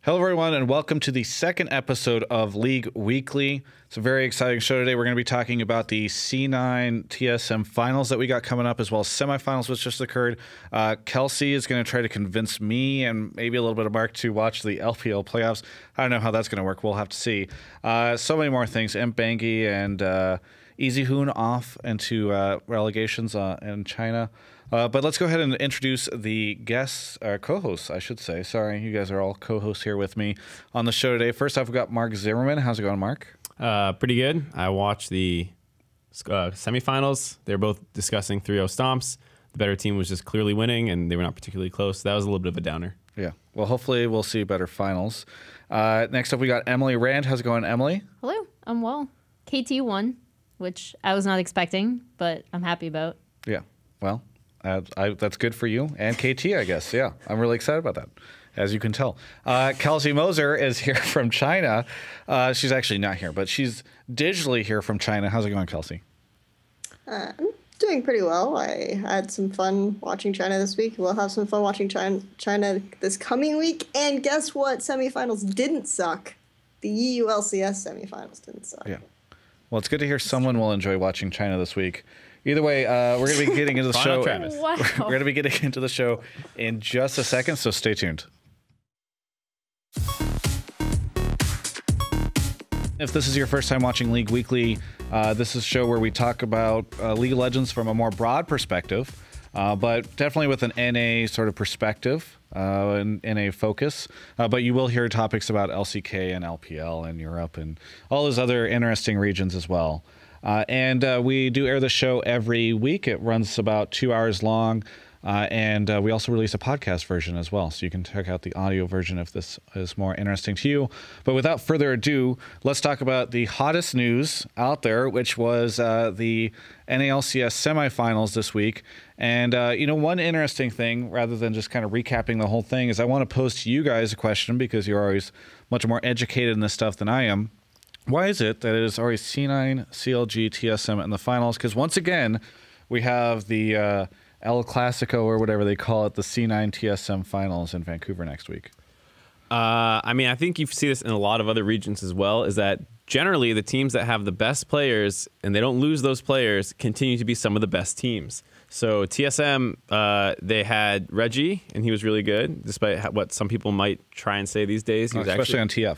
Hello, everyone, and welcome to the second episode of League Weekly. It's a very exciting show today. We're going to be talking about the C9 TSM finals that we got coming up, as well as semifinals, which just occurred. Kelsey is going to try to convince me and maybe a little bit of Mark to watch the LPL playoffs. I don't know how that's going to work. We'll have to see. So many more things. Bangi and Easyhoon off into relegations in China. But let's go ahead and introduce the guests, co-hosts, I should say. Sorry, you guys are all co-hosts here with me on the show today. First off, we've got Mark Zimmerman. How's it going, Mark? Pretty good. I watched the semifinals. They were both discussing 3-0 stomps. The better team was just clearly winning, and they were not particularly close. That was a little bit of a downer. Yeah. Well, hopefully we'll see better finals. Next up, we got Emily Rand. How's it going, Emily? Hello. I'm well. KT won, which I was not expecting, but I'm happy about. Yeah. Well, that's good for you and KT, I guess. Yeah, I'm really excited about that, as you can tell. Kelsey Moser is here from China. She's actually not here, but she's digitally here from China. How's it going, Kelsey? I'm doing pretty well. I had some fun watching China this week. We'll have some fun watching China this coming week. And guess what? Semifinals didn't suck. The EU LCS semifinals didn't suck. Yeah. Well, it's good to hear someone will enjoy watching China this week. Either way, we're going to be getting into the show. Wow. We're going to be getting into the show in just a second, so stay tuned. If this is your first time watching League Weekly, this is a show where we talk about League of Legends from a more broad perspective, but definitely with an NA sort of perspective, and NA focus. But you will hear topics about LCK and LPL and Europe and all those other interesting regions as well. And we do air the show every week. It runs about 2 hours long. And we also release a podcast version as well. So you can check out the audio version if this is more interesting to you. But without further ado, let's talk about the hottest news out there, which was the NALCS semifinals this week. And, one interesting thing, rather than just kind of recapping the whole thing, is I want to pose to you guys a question, because you're always much more educated in this stuff than I am. Why is it that it is always C9, CLG, TSM in the finals? Because once again, we have the El Clasico, or whatever they call it, the C9 TSM finals in Vancouver next week. I think you see this in a lot of other regions as well, is that generally the teams that have the best players and they don't lose those players continue to be some of the best teams. So TSM, they had Reggie, and he was really good, despite what some people might try and say these days. He was especially on TF.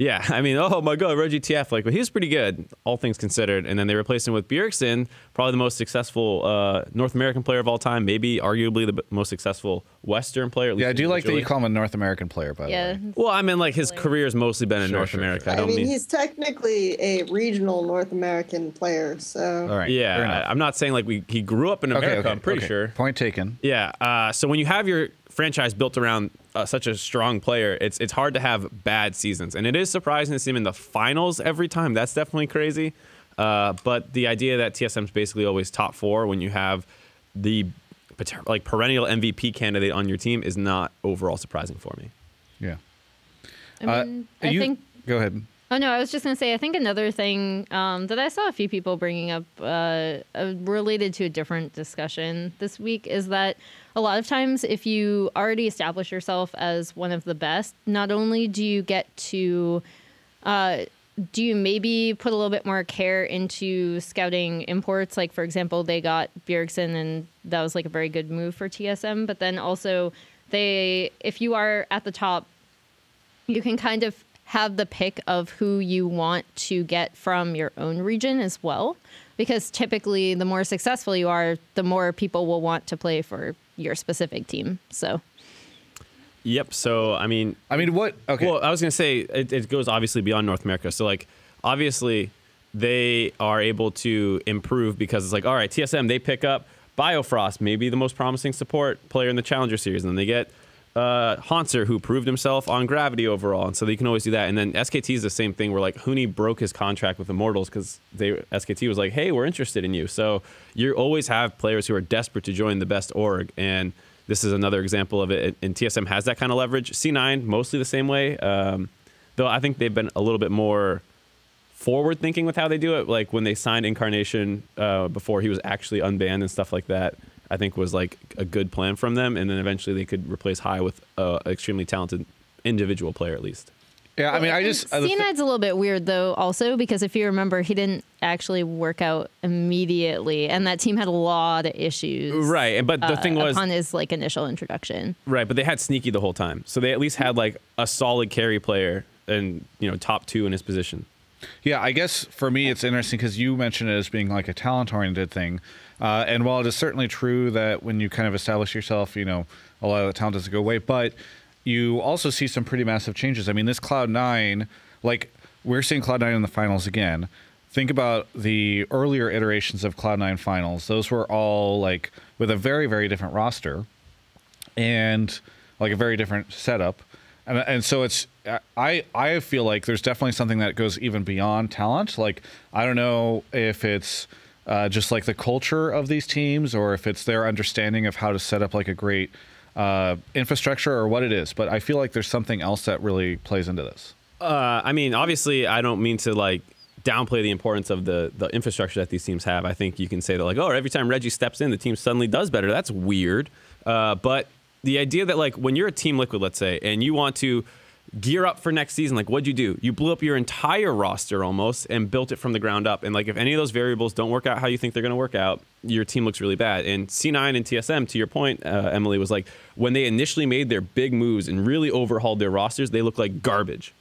Yeah, oh my God, Reggie TF, but he was pretty good, all things considered. And then they replaced him with Bjergsen, probably the most successful North American player of all time, maybe arguably the most successful Western player. Yeah, I do like that you call him a North American player, by the way. Well, his career has mostly been in North America. I mean, he's technically a regional North American player, so. All right. Yeah, I'm not saying he grew up in America, okay, I'm pretty sure. Point taken. Yeah, so when you have your franchise built around such a strong player, it's hard to have bad seasons, and it is surprising to see him in the finals every time. That's definitely crazy. But the idea that TSM's basically always top 4 when you have the perennial MVP candidate on your team is not overall surprising for me. Yeah. I think. Go ahead. Oh, no, I was just going to say, I think another thing that I saw a few people bringing up related to a different discussion this week is that a lot of times if you already establish yourself as one of the best, not only do you get to, do you maybe put a little bit more care into scouting imports? Like, for example, they got Bjergsen, and that was a very good move for TSM. But then also, if you are at the top, you can kind of have the pick of who you want to get from your own region as well, because typically the more successful you are, the more people will want to play for your specific team. So yep. So what? Okay. Well, I was gonna say it goes obviously beyond North America. So obviously they are able to improve, because it's all right, TSM, they pick up Biofrost, maybe the most promising support player in the Challenger Series, and then they get Hanser, who proved himself on Gravity overall, and so you can always do that. And then SKT is the same thing, where Huni broke his contract with Immortals because SKT was hey, we're interested in you. So you always have players who are desperate to join the best org, and this is another example of it. And TSM has that kind of leverage. C9 mostly the same way, though I think they've been a little bit more forward thinking with how they do it. When they signed Incarnation before he was actually unbanned and stuff like that, I think was a good plan from them, and then eventually they could replace High with an extremely talented individual player at least. Yeah, I mean, C9's a little bit weird, though, also, because if you remember, he didn't actually work out immediately, and that team had a lot of issues. Right, but the thing was... upon his, like, initial introduction. Right, but they had Sneaky the whole time, so they at least had, like, a solid carry player and, you know, top 2 in his position. Yeah, I guess for me it's interesting because you mentioned it as being like a talent-oriented thing. And while it is certainly true that when you kind of establish yourself, you know, a lot of the talent doesn't go away, but you also see some pretty massive changes. I mean, this Cloud9, like, we're seeing Cloud9 in the finals again. Think about the earlier iterations of Cloud9 finals. Those were all, like, with a very, very different roster and, like, a very different setup. And so it's, I feel like there's definitely something that goes even beyond talent. Like, I don't know if it's just like the culture of these teams or if it's their understanding of how to set up like a great infrastructure or what it is. But I feel like there's something else that really plays into this. I mean, obviously, I don't mean to like downplay the importance of the infrastructure that these teams have. I think you can say that like, oh, every time Reggie steps in, the team suddenly does better. That's weird. But the idea that like when you're a Team Liquid, let's say, and you want to gear up for next season, like what'd you do? You blew up your entire roster almost and built it from the ground up. And like if any of those variables don't work out how you think they're going to work out, your team looks really bad. And C9 and TSM, to your point, Emily, was like when they initially made their big moves and really overhauled their rosters, they looked like garbage.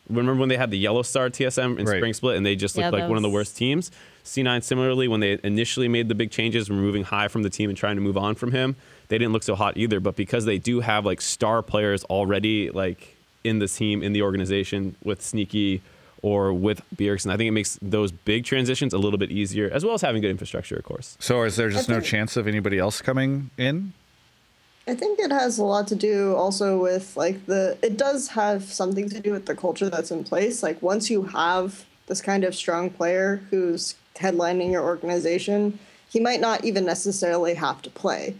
Remember when they had the yellow star TSM in Spring Split and they just looked like one of the worst teams? C9 similarly, when they initially made the big changes, removing High from the team and trying to move on from him, they didn't look so hot either. But because they do have like star players already like in the team, in the organization with Sneaky or with Bjergsen, I think it makes those big transitions a little bit easier, as well as having good infrastructure, of course. So is there just no chance of anybody else coming in? I think it has a lot to do also with like it does have something to do with the culture that's in place. Like once you have this kind of strong player who's headlining your organization, he might not even necessarily have to play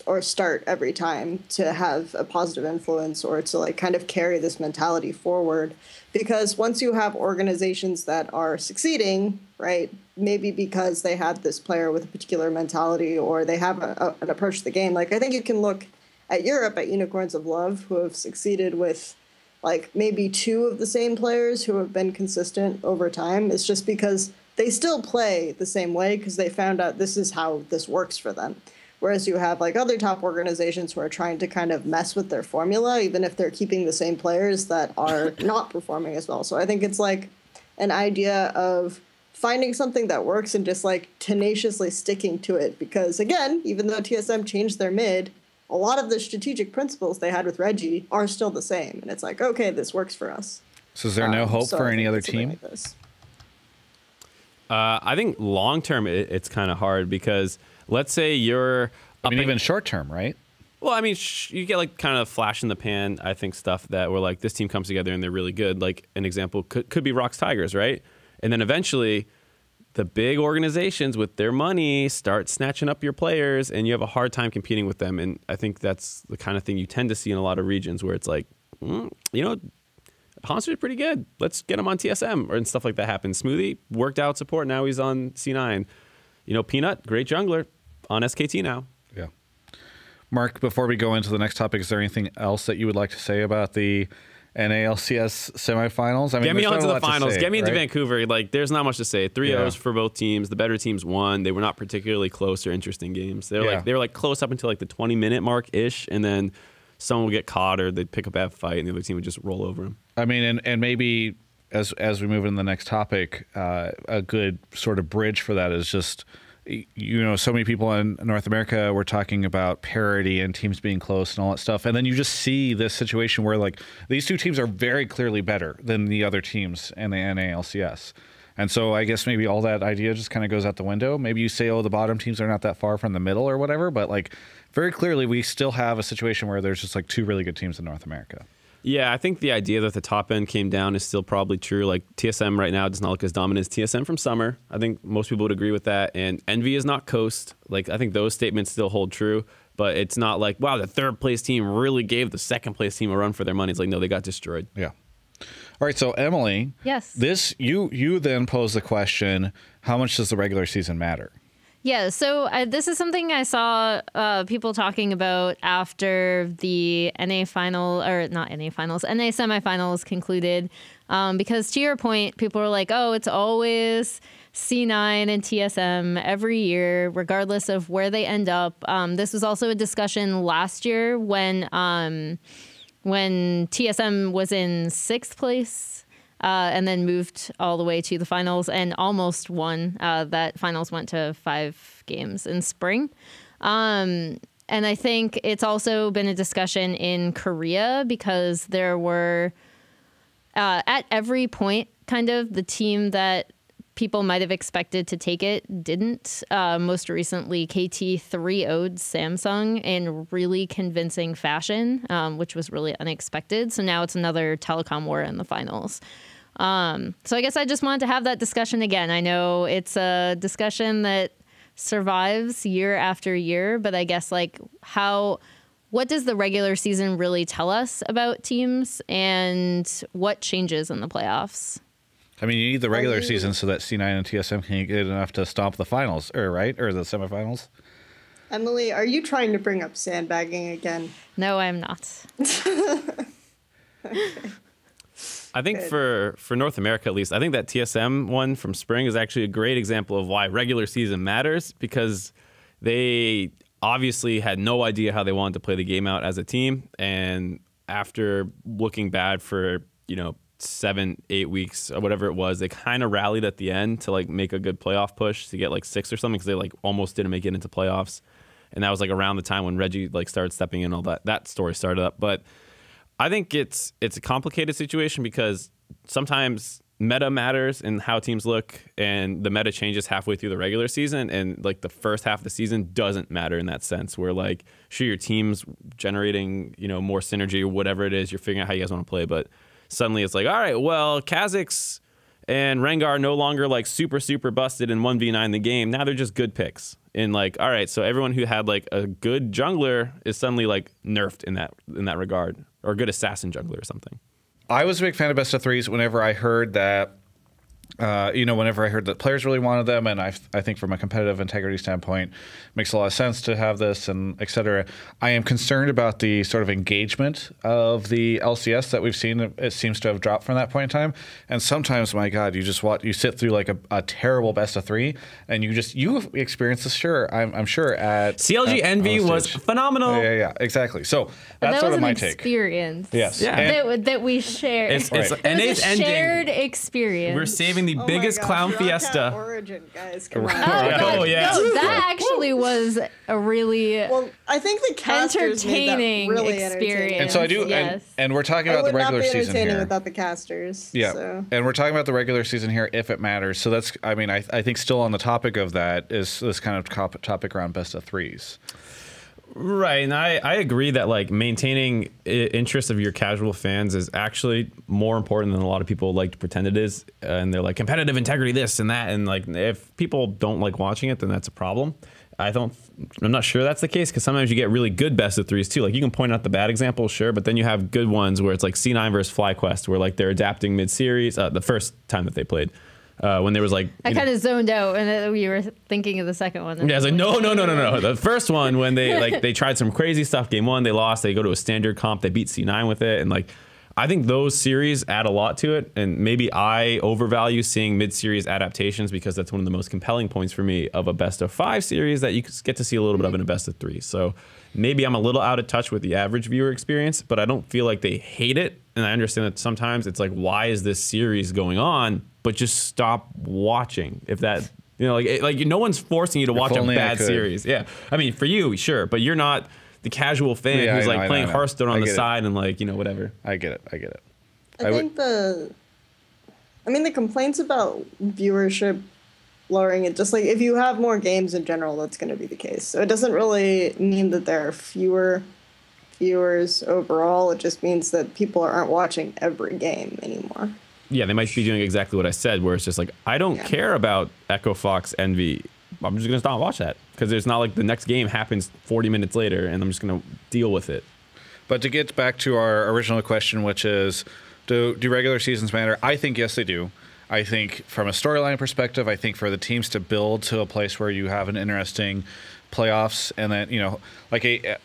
or start every time to have a positive influence or to like kind of carry this mentality forward. Because once you have organizations that are succeeding, right, maybe because they had this player with a particular mentality or they have an approach to the game. Like I think you can look at Europe at Unicorns of Love, who have succeeded with like maybe 2 of the same players who have been consistent over time. It's just because they still play the same way because they found out this is how this works for them. Whereas you have like other top organizations who are trying to kind of mess with their formula, even if they're keeping the same players that are not performing as well. So I think it's like an idea of finding something that works and just like tenaciously sticking to it. Because again, even though TSM changed their mid, a lot of the strategic principles they had with Reggie are still the same. And it's like, okay, this works for us. So is there no hope for any other team? Like this. I think long term it's kind of hard because let's say you're even short term, right? Well, I mean, you get like kind of flash in the pan, I think, stuff that where like this team comes together and they're really good. Like an example could be Rox Tigers, right? And then eventually the big organizations with their money start snatching up your players and you have a hard time competing with them. And I think that's the kind of thing you tend to see in a lot of regions where it's like, you know, Hanser's pretty good. Let's get him on TSM and stuff like that happens. Smoothie worked out support. Now he's on C9. You know, Peanut, great jungler on SKT now. Yeah. Mark, before we go into the next topic, is there anything else that you would like to say about the NALCS semifinals? I mean, get me onto the finals. Get me into Vancouver. Like, there's not much to say. 3-0s for both teams. The better teams won. They were not particularly close or interesting games. They were like close up until like the 20-minute mark ish, and then someone would get caught or they'd pick up a bad fight, and the other team would just roll over them. I mean, and maybe as we move into the next topic, a good sort of bridge for that is just, you know, so many people in North America were talking about parity and teams being close and all that stuff. And then you just see this situation where like these two teams are very clearly better than the other teams in the NALCS. And so I guess maybe all that idea just kind of goes out the window. Maybe you say, oh, the bottom teams are not that far from the middle or whatever. But like very clearly, we still have a situation where there's just like 2 really good teams in North America. Yeah, I think the idea that the top end came down is still probably true. Like TSM right now does not look as dominant as TSM from summer. I think most people would agree with that. And Envy is not Coast. Like I think those statements still hold true. But it's not like, wow, the 3rd place team really gave the 2nd place team a run for their money. It's like, no, they got destroyed. Yeah. All right, so Emily. Yes. You then pose the question, how much does the regular season matter? Yeah, so this is something I saw people talking about after the NA final, or not NA finals, NA semifinals concluded. Because to your point, people were like, oh, it's always C9 and TSM every year, regardless of where they end up. This was also a discussion last year when TSM was in 6th place. And then moved all the way to the finals and almost won. That finals went to 5 games in spring. And I think it's also been a discussion in Korea because there were, at every point, kind of the team that people might have expected to take it didn't. Most recently, KT 3-0'd Samsung in really convincing fashion, which was really unexpected. So now it's another telecom war in the finals. So I guess I just wanted to have that discussion again. I know it's a discussion that survives year after year, but I guess like what does the regular season really tell us about teams and what changes in the playoffs? I mean, you need the regular season so that C9 and TSM can get enough to stomp the finals, or the semifinals. Emily, are you trying to bring up sandbagging again? No, I'm not. Okay. I think for North America, at least, I think that TSM one from spring is actually a great example of why regular season matters, because they obviously had no idea how they wanted to play the game out as a team. And after looking bad for, 7-8 weeks or whatever it was, they kind of rallied at the end to like make a good playoff push to get like 6 or something, because they like almost didn't make it into playoffs. And that was like around the time when Reggie like started stepping in, all that story started up. But I think it's a complicated situation because sometimes meta matters in how teams look, and the meta changes halfway through the regular season, and like the first half of the season doesn't matter in that sense, where like sure your team's generating more synergy or whatever it is, you're figuring out how you guys want to play, but suddenly it's like, all right, well, Kha'Zix and Rengar are no longer like super busted in 1v9 the game. Now they're just good picks. And like, all right, so everyone who had like a good jungler is suddenly like nerfed in that regard, or a good assassin jungler or something. I was a big fan of best of threes whenever I heard that, whenever I heard that players really wanted them, and I think from a competitive integrity standpoint, makes a lot of sense to have this and et cetera. I am concerned about the sort of engagement of the LCS that we've seen. It seems to have dropped from that point in time. And sometimes, my God, you sit through like a terrible best of 3, and you experience this. Sure, I'm sure at CLG Envy was phenomenal. Yeah, exactly. So that's sort of my take. Experience. Yes, that we share. It's NA's ending. Shared experience. We're saving the biggest clown fiesta. Origin, guys, come on. Oh yeah. No, that actually was a really I think the casters entertaining made that really experience. And so I do, yes. and we're talking about the regular season here. It would not be entertaining without the casters. Yeah, so. And we're talking about the regular season here if it matters. So that's, I mean, I think still on the topic of that is this kind of topic around best of threes. Right, and I agree that like maintaining interest of your casual fans is actually more important than a lot of people like to pretend it is. And they're like competitive integrity, this and that, and like if people don't like watching it, then that's a problem. I'm not sure that's the case, because sometimes you get really good best of threes too. Like you can point out the bad examples, sure, but then you have good ones where it's like C9 versus FlyQuest, where like they're adapting mid-series. The first time that they played. When there was like, I kind of zoned out, and then we were thinking of the second one. Yeah, I was like, no. The first one, when they tried some crazy stuff. Game 1, they lost. They go to a standard comp. They beat C9 with it, and like, I think those series add a lot to it. And maybe I overvalue seeing mid-series adaptations, because that's one of the most compelling points for me of a best of 5 series that you get to see a little bit of in a best of 3. So maybe I'm a little out of touch with the average viewer experience, but I don't feel like they hate it. And I understand that sometimes it's like, why is this series going on? But just stop watching. If that, like no one's forcing you to watch a bad series. Yeah, I mean, for you, sure, but you're not the casual fan who's like playing Hearthstone on the side and like whatever. I get it. I think the complaints about viewership lowering, it just like if you have more games in general, that's going to be the case. So it doesn't really mean that there are fewer viewers overall. It just means that people aren't watching every game anymore. Yeah, they might be doing exactly what I said, where it's just like, I don't care about Echo Fox Envy. I'm just going to not watch that, because it's not like the next game happens 40 minutes later and I'm just going to deal with it. But to get back to our original question, which is, do regular seasons matter? I think yes, they do. I think from a storyline perspective, I think for the teams to build to a place where you have an interesting playoffs, and then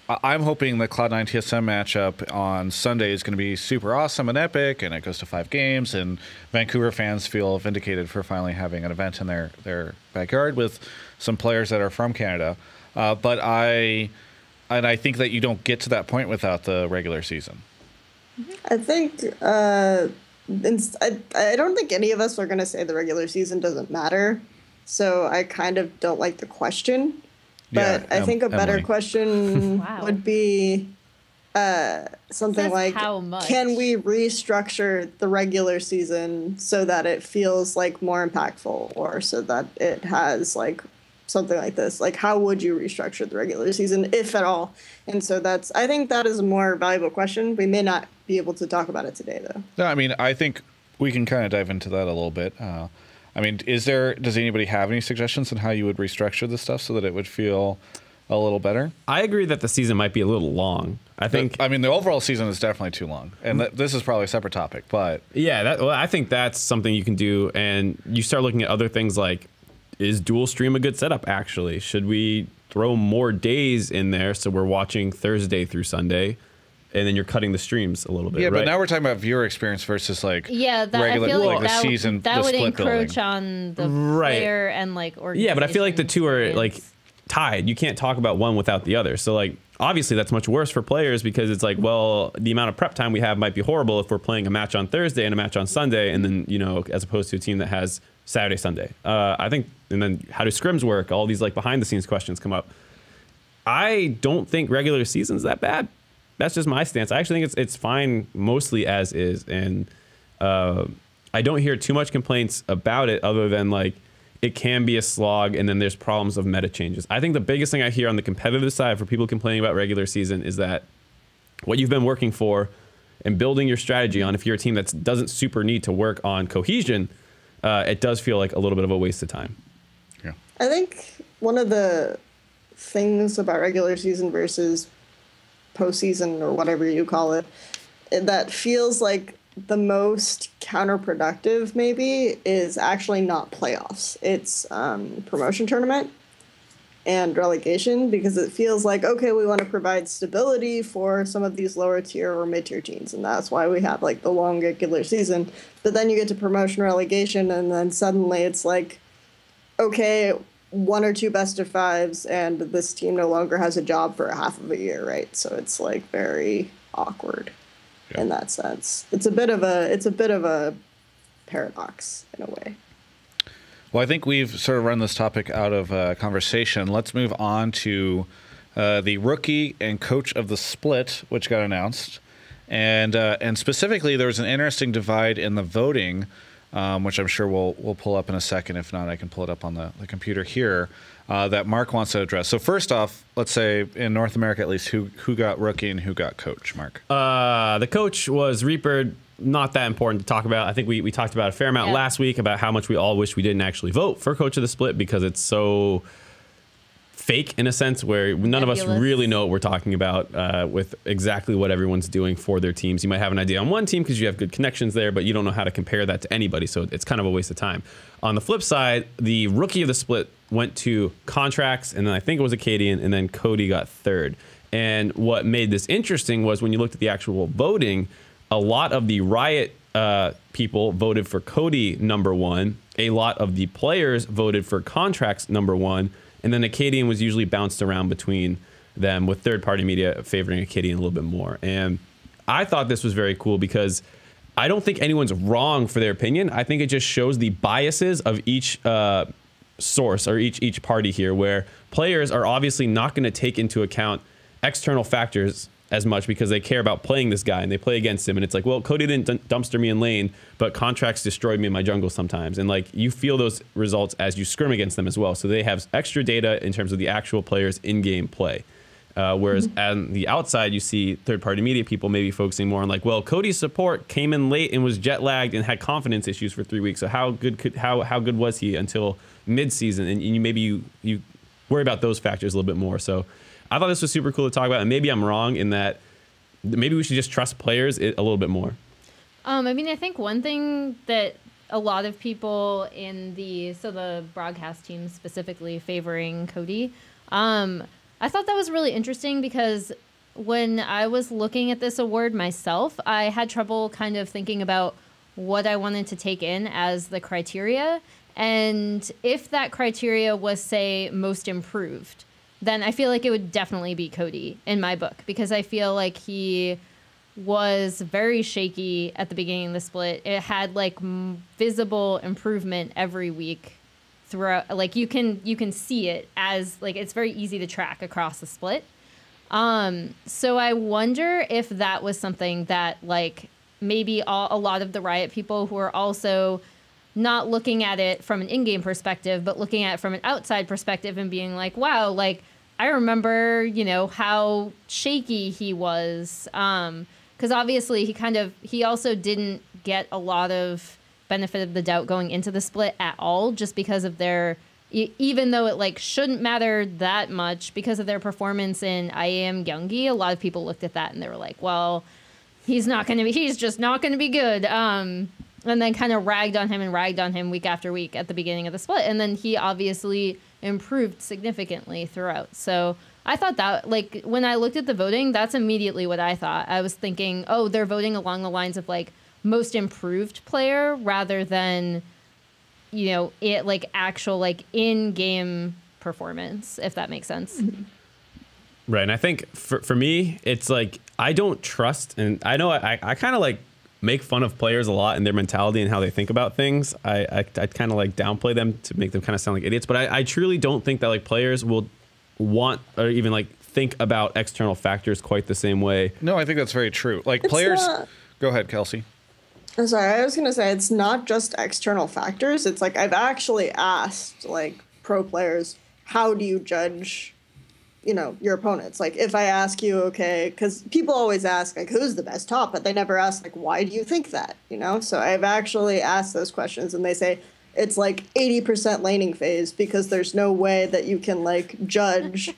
I'm hoping the Cloud9 TSM matchup on Sunday is going to be super awesome and epic, and it goes to 5 games, and Vancouver fans feel vindicated for finally having an event in their backyard with some players that are from Canada. But I think that you don't get to that point without the regular season. I think I don't think any of us are going to say the regular season doesn't matter, so I kind of don't like the question. But I think a better question would be something like, can we restructure the regular season so that it feels like more impactful, or so that it has like something like this? Like, how would you restructure the regular season, if at all? And so I think that is a more valuable question. We may not be able to talk about it today, though. No, I mean, I think we can kind of dive into that a little bit. I mean, does anybody have any suggestions on how you would restructure this stuff so that it would feel a little better? I agree that the season might be a little long. I mean, the overall season is definitely too long, and this is probably a separate topic, but yeah, I think that's something you can do, and you start looking at other things like, is dual stream a good setup? Actually, should we throw more days in there so we're watching Thursday through Sunday? And then you're cutting the streams a little bit. Yeah, right? But now we're talking about viewer experience versus regular, I feel like the season. That would encroach building. on the player and organization. Yeah, but I feel like the two are tied. You can't talk about one without the other. So obviously that's much worse for players, because it's the amount of prep time we have might be horrible if we're playing a match on Thursday and a match on Sunday, and then as opposed to a team that has Saturday, Sunday. I think, and then how do scrims work? All these behind the scenes questions come up. I don't think regular season's that bad. That's just my stance. I actually think it's fine mostly as is, and I don't hear too much complaints about it, other than it can be a slog, and then there's problems of meta changes. I think the biggest thing I hear on the competitive side for people complaining about regular season is that what you've been working for and building your strategy on, if you're a team that doesn't super need to work on cohesion, it does feel like a little bit of a waste of time. Yeah, I think one of the things about regular season versus postseason, or whatever you call it, that feels like the most counterproductive maybe is actually not playoffs. It's promotion tournament and relegation, because it feels like, okay, we want to provide stability for some of these lower tier or mid tier teams, and that's why we have the long regular season. But then you get to promotion relegation, and then suddenly it's like, okay, 1 or 2 best of 5s, and this team no longer has a job for half of a year, right? So it's very awkward in that sense. It's a bit of a paradox in a way. Well, I think we've sort of run this topic out of conversation. Let's move on to the rookie and coach of the split, which got announced, and specifically there was an interesting divide in the voting, which I'm sure we'll pull up in a second. If not, I can pull it up on the computer here, that Mark wants to address. So first off, let's say in North America at least, who got rookie and who got coach, Mark? The coach was Reaper. Not that important to talk about. I think we talked about a fair amount last week about how much we all wish we didn't actually vote for coach of the split, because it's so fake in a sense, where none of us really know what we're talking about with exactly what everyone's doing for their teams. You might have an idea on one team because you have good connections there, but you don't know how to compare that to anybody, so it's kind of a waste of time. On the flip side, the rookie of the split went to Contracts, and then I think it was Acadian, and then Cody got third. And what made this interesting was when you looked at the actual voting, a lot of the Riot people voted for Cody #1. A lot of the players voted for Contracts #1. And then Acadian was usually bounced around between them, with third-party media favoring Acadian a little bit more. And I thought this was very cool, because I don't think anyone's wrong for their opinion. I think it just shows the biases of each source, or each party here, where players are obviously not going to take into account external factors as much, because they care about playing this guy and they play against him, and it's like, well, Cody didn't dumpster me in lane, but Contracts destroyed me in my jungle sometimes, and you feel those results as you scrim against them as well. So they have extra data in terms of the actual players' in-game play, whereas on the outside you see third-party media people maybe focusing more on well, Cody's support came in late and was jet lagged and had confidence issues for 3 weeks, so how good was he until mid-season? And you worry about those factors a little bit more. So I thought this was super cool to talk about, and maybe I'm wrong in that maybe we should just trust players a little bit more. I mean, I think one thing that a lot of people in the broadcast team specifically favoring Cody. I thought that was really interesting because when I was looking at this award myself, I had trouble kind of thinking about what I wanted to take in as the criteria. And if that criteria was, say, most improved, then I feel like it would definitely be Cody in my book, because I feel like he was very shaky at the beginning of the split. It had like visible improvement every week throughout. Like you can see it as like it's very easy to track across the split. So I wonder if that was something that like maybe a lot of the Riot people who are also not looking at it from an in-game perspective, but looking at it from an outside perspective and being like, wow, like I remember, you know, how shaky he was. Because obviously he also didn't get a lot of benefit of the doubt going into the split at all, just because of their, even though it like shouldn't matter that much, because of their performance in IAM Gyeonggi, a lot of people looked at that and they were like, well, he's just not going to be good. And then kind of ragged on him week after week at the beginning of the split. And then he obviously improved significantly throughout. So I thought that, like, when I looked at the voting, that's immediately what I thought. I was thinking, oh, they're voting along the lines of, like, most improved player rather than, you know, it like actual, like, in-game performance, if that makes sense. Right. And I think for me, it's like, I don't trust, and I know I kind of, like, make fun of players a lot and their mentality and how they think about things. I kind of like downplay them to make them kind of sound like idiots, but I truly don't think that like players will want or even like think about external factors quite the same way. No, I think that's very true. Like players, go ahead, Kelsey. I'm sorry, I was going to say it's not just external factors. It's like I've actually asked like pro players, how do you judge, you know, your opponents? Like if I ask you, okay, because people always ask like who's the best top, but they never ask like why do you think that, you know? So I've actually asked those questions and they say it's like 80% laning phase because there's no way that you can like judge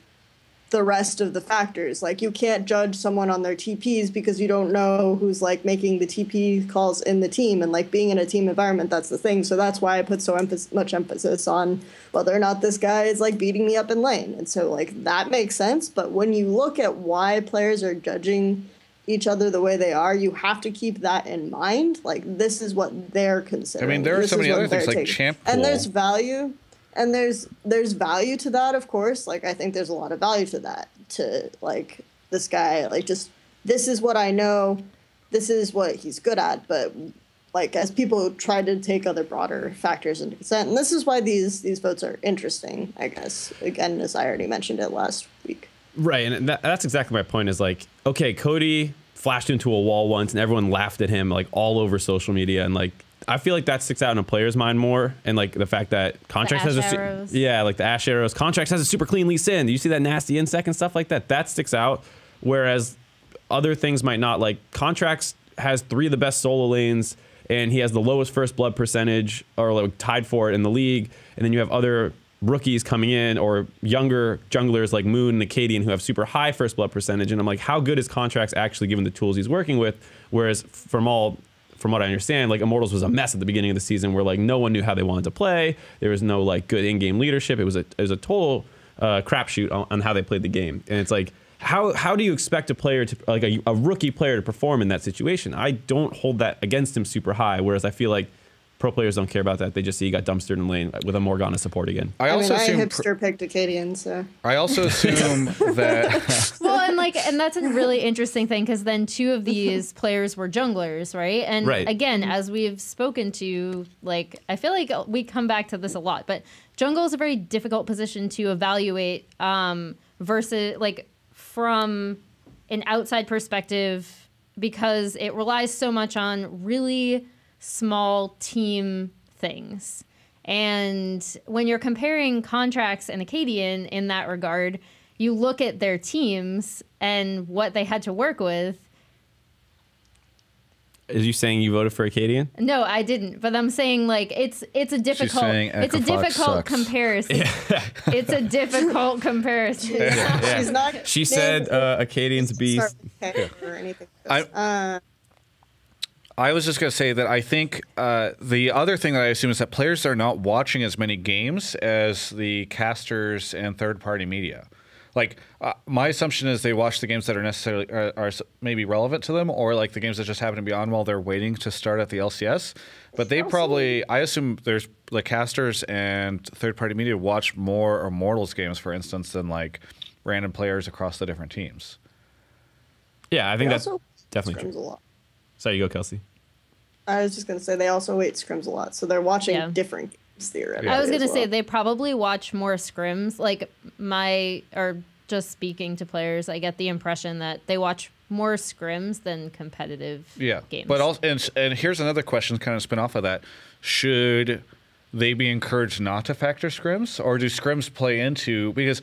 the rest of the factors. Like you can't judge someone on their TPs because you don't know who's like making the TP calls in the team, and like being in a team environment, that's the thing. So that's why I put so much emphasis on whether or not this guy is like beating me up in lane. And so like that makes sense. But when you look at why players are judging each other the way they are, you have to keep that in mind. Like this is what they're considering. I mean, there are so many other things like champ pool. And there's value. And there's value to that, of course. Like, I think there's a lot of value to that. To, like, this guy, like, just, this is what I know. This is what he's good at. But, like, as people try to take other broader factors into consent, and this is why these votes are interesting, I guess. Again, as I already mentioned it last week. Right, and that's exactly my point is, like, okay, Cody flashed into a wall once, and everyone laughed at him, like, all over social media, and, like, I feel like that sticks out in a player's mind more, and like the fact that Contracts has like the Ash arrows. Contracts has a super clean Lee Sin. You see that nasty insect and stuff like that. That sticks out, whereas other things might not. Like Contracts has 3 of the best solo lanes, and he has the lowest first blood percentage, or like tied for it in the league. And then you have other rookies coming in, or younger junglers like Moon and Acadian who have super high first blood percentage. And I'm like, how good is Contracts actually given the tools he's working with? Whereas from what I understand, like Immortals was a mess at the beginning of the season where like no one knew how they wanted to play. There was no like good in-game leadership. It was a total crapshoot on how they played the game. And it's like, how do you expect a player to, like a rookie player to perform in that situation? I don't hold that against him super high, whereas I feel like pro players don't care about that. They just see he got dumpstered in lane with a Morgana support again. I hipster picked Acadian, so. I also assume that... Well, and that's a really interesting thing, because then 2 of these players were junglers, right? And again, as we've spoken to, like, I feel like we come back to this a lot, but jungle is a very difficult position to evaluate versus, like, from an outside perspective, because it relies so much on really small team things. And when you're comparing Contracts and Acadian in that regard, you look at their teams and what they had to work with. Is you saying you voted for Acadian? No, I didn't. But I'm saying like it's a difficult comparison. Yeah. It's a difficult comparison. Yeah. She's not. She said Acadian's beast. Or anything. I was just going to say that I think the other thing that I assume is that players are not watching as many games as the casters and third-party media. Like, my assumption is they watch the games that are necessarily are maybe relevant to them, or like the games that just happen to be on while they're waiting to start at the LCS. But they probably, I assume there's the casters and third-party media watch more Immortals games, for instance, than like random players across the different teams. Yeah, I think They that's also definitely scrims true. a lot. Sorry, you go, Kelsey. I was just gonna say they also wait scrims a lot, so they're watching Yeah. different games theoretically. I was as gonna say well. they probably watch more scrims. Like just speaking to players, I get the impression that they watch more scrims than competitive games. But also, and here's another question, kind of spin off of that: should they be encouraged not to factor scrims, or do scrims play into, because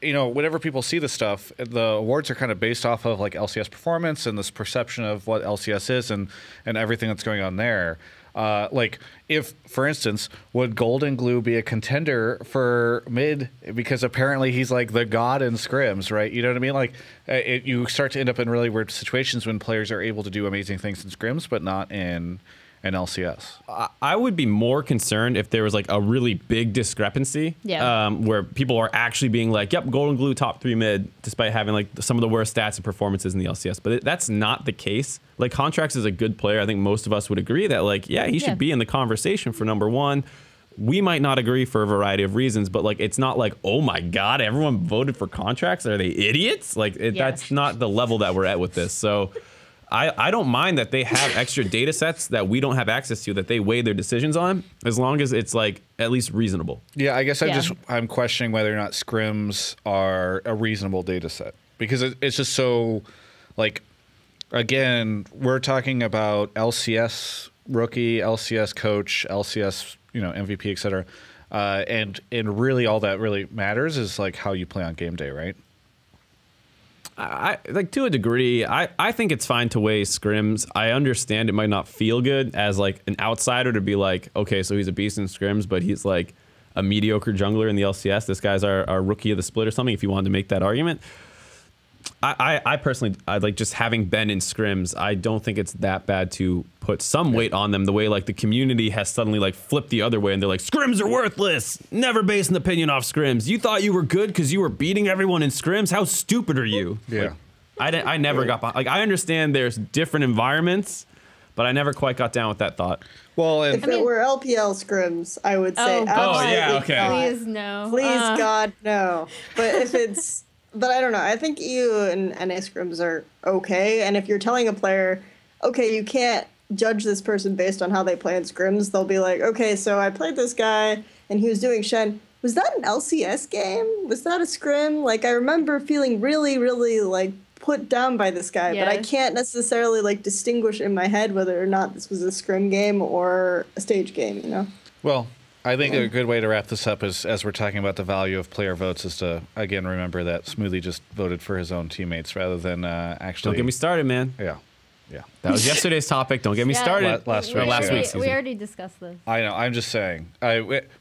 whenever people see the stuff, the awards are kind of based off of like LCS performance and this perception of what LCS is and everything that's going on there. Like, if, for instance, would Golden Glue be a contender for mid, because apparently he's like the god in scrims, right? You know what I mean? Like, you start to end up in really weird situations when players are able to do amazing things in scrims, but not in an LCS. I would be more concerned if there was like a really big discrepancy, where people are actually being like, "Yep, Golden Glue top 3 mid," despite having like some of the worst stats and performances in the LCS. But that's not the case. Like, Contracts is a good player. I think most of us would agree that like, he should be in the conversation for number 1. We might not agree for a variety of reasons, but like, it's not like, oh my God, everyone voted for Contracts. Are they idiots? Like, that's not the level that we're at with this. So. I don't mind that they have extra data sets that we don't have access to, that they weigh their decisions on, as long as it's like at least reasonable. Yeah, I guess I'm questioning whether or not scrims are a reasonable data set, because it's just so, like, again, we're talking about LCS rookie, LCS coach, LCS MVP, etc. And really all that really matters is like how you play on game day, right? I like, to a degree, I think it's fine to weigh scrims. I understand it might not feel good as like an outsider to be like, okay, so he's a beast in scrims, but he's like a mediocre jungler in the LCS. This guy's our rookie of the split or something, if you wanted to make that argument. I personally, like, just having been in scrims, I don't think it's that bad to put some weight on them, the way like the community has suddenly like flipped the other way and they're like, scrims are worthless. Never base an opinion off scrims. You thought you were good because you were beating everyone in scrims? How stupid are you? Yeah. Like, I never got behind. Like, I understand there's different environments, but I never quite got down with that thought. Well, if it were LPL scrims, I would say absolutely okay. not. Please no. Please God no. But if it's But I don't know. I think EU and NA scrims are okay. And if you're telling a player, okay, you can't judge this person based on how they play in scrims, they'll be like, okay, so I played this guy and he was doing Shen. Was that an LCS game? Was that a scrim? Like, I remember feeling really, really like put down by this guy, but I can't necessarily like distinguish in my head whether or not this was a scrim game or a stage game, Well, I think a good way to wrap this up is, as we're talking about the value of player votes, is to, again, remember that Smoothie just voted for his own teammates rather than actually... Don't get me started, man. Yeah. That was yesterday's topic. Don't get me started. Last week. We already discussed this. I know. I'm just saying.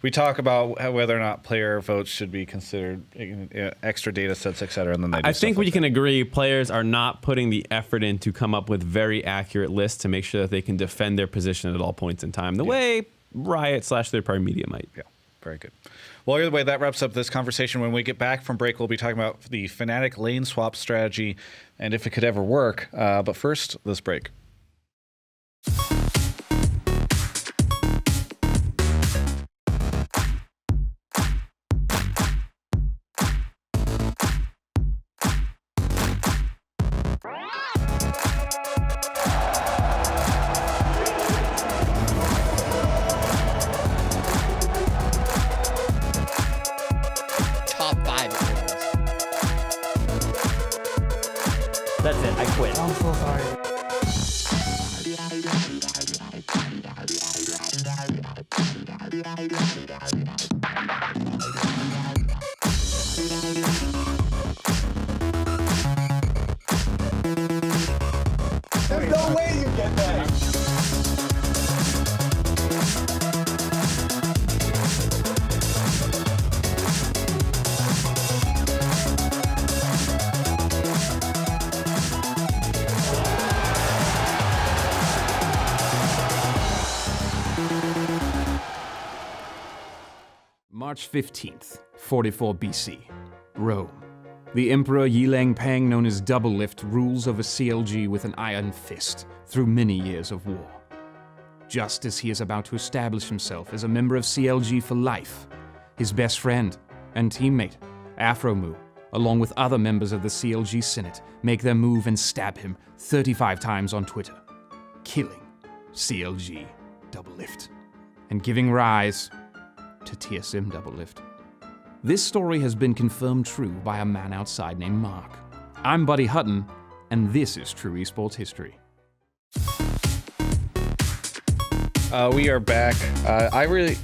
We talk about whether or not player votes should be considered extra data sets, et cetera, and then they do I think we can agree players are not putting the effort in to come up with very accurate lists to make sure that they can defend their position at all points in time, the way Riot / third-party media might. Yeah, very good. Well, either way, that wraps up this conversation. When we get back from break, we'll be talking about the Fnatic lane swap strategy and if it could ever work. But first, this break. That's it. I quit. I'm so sorry. There's no way you get that. March 15th, 44 BC, Rome. The Emperor Yilang Pang, known as Doublelift, rules over CLG with an iron fist through many years of war. Just as he is about to establish himself as a member of CLG for life, his best friend and teammate, Afromu, along with other members of the CLG Senate, make their move and stab him 35 times on Twitter, killing CLG Doublelift and giving rise to TSM Doublelift. This story has been confirmed true by a man outside named Mark. I'm Buddy Hutton, and this is True Esports History. We are back. I really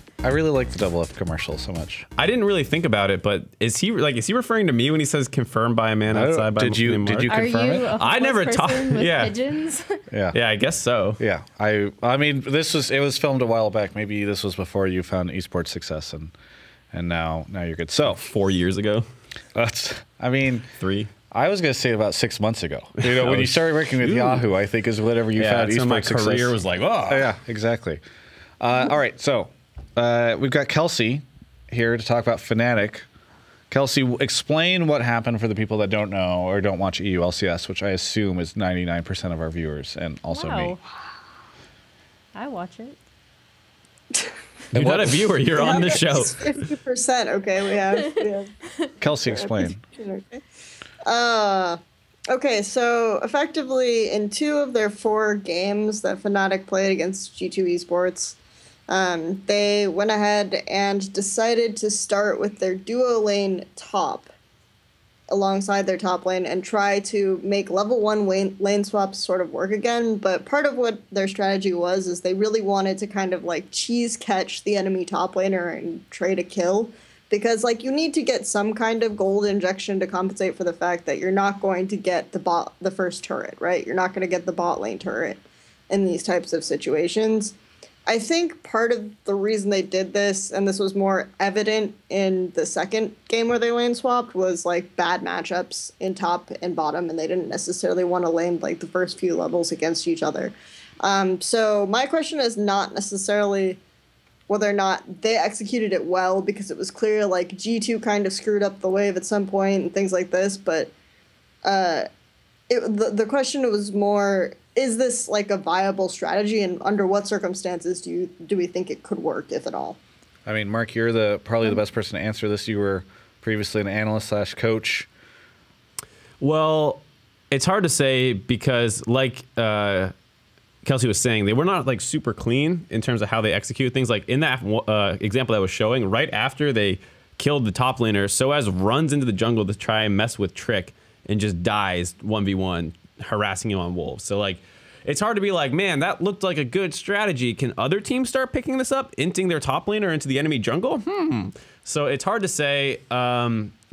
like the Double F commercial so much. I didn't really think about it, but is he referring to me when he says confirmed by a man outside by did you confirm it? I never talked. Yeah, pigeons? Yeah, I guess so. Yeah, I mean, it was filmed a while back. Maybe this was before you found esports success, and now you're good. So 4 years ago. I mean, 3. I was gonna say about 6 months ago. You know, when you started working with Yahoo, I think is whatever you found esports my success. career was like, oh yeah, exactly. All right, so we've got Kelsey here to talk about Fnatic. Kelsey, explain what happened for the people that don't know or don't watch EU LCS, which I assume is 99% of our viewers and also me. I watch it. You're not a viewer. You're on the show. 50%. Okay, we have. Kelsey, explain. Okay, so effectively in 2 of their 4 games that Fnatic played against G2 Esports, they went ahead and decided to start with their duo lane top alongside their top lane and try to make level 1 lane swaps sort of work again. But part of what their strategy was is they really wanted to kind of like cheese catch the enemy top laner and trade a kill. Because like you need to get some kind of gold injection to compensate for the fact that you're not going to get the first turret, right? You're not going to get the bot lane turret in these types of situations. I think part of the reason they did this, and this was more evident in the second game where they lane swapped, was like bad matchups in top and bottom, and they didn't necessarily want to lane like the first few levels against each other. So my question is not necessarily whether or not they executed it well, because it was clear like G2 kind of screwed up the wave at some point and things like this, but the question was more, is this like a viable strategy, and under what circumstances do we think it could work, if at all? I mean, Mark, you're probably the best person to answer this. You were previously an analyst / coach. Well, it's hard to say because like Kelsey was saying, they were not like super clean in terms of how they execute things. Like in that example that I was showing, right after they killed the top laner, Soaz runs into the jungle to try and mess with Trick and just dies 1v1, harassing him on Wolves. So like, it's hard to be like, man, that looked like a good strategy. Can other teams start picking this up, inting their top laner into the enemy jungle? So it's hard to say.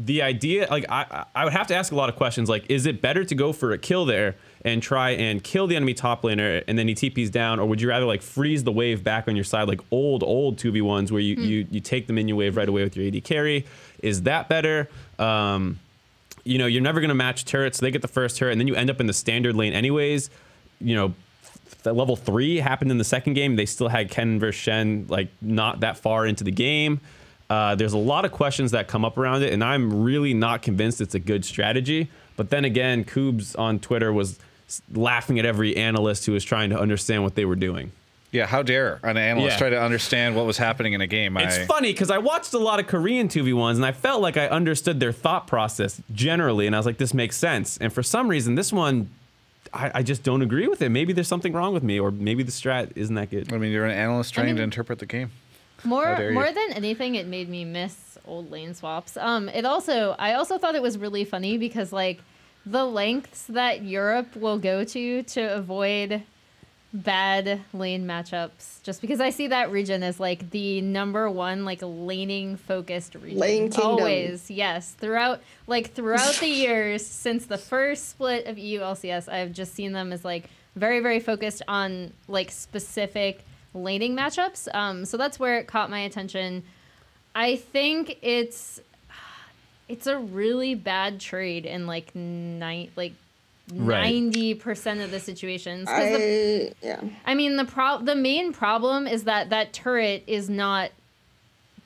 The idea, like I would have to ask a lot of questions. Like, is it better to go for a kill there and try and kill the enemy top laner and then he TPs down, or would you rather like freeze the wave back on your side, like old 2v1s where you take the minion wave right away with your AD carry? Is that better? You know, you're never gonna match turrets, so they get the first turret, and then you end up in the standard lane anyways. You know, the level 3 happened in the second game. They still had Ken versus Shen, like not that far into the game. There's a lot of questions that come up around it, and I'm really not convinced it's a good strategy. But then again, Koobs on Twitter was laughing at every analyst who was trying to understand what they were doing. Yeah, how dare an analyst try to understand what was happening in a game? It's funny because I watched a lot of Korean 2v1s and I felt like I understood their thought process generally, and I was like, this makes sense. And for some reason, this one, I just don't agree with it. Maybe there's something wrong with me, or maybe the strat isn't that good. I mean, you're an analyst trying to interpret the game. More than anything, it made me miss old lane swaps. I also thought it was really funny because like the lengths that Europe will go to avoid bad lane matchups, just because I see that region as like the #1 like laning focused region. Lane kingdom. Always, yes. Throughout the years since the first split of EU LCS, I've just seen them as like very, very focused on like specific laning matchups. So that's where it caught my attention. I think it's a really bad trade in like 90% of the situations. I mean, the main problem is that turret is not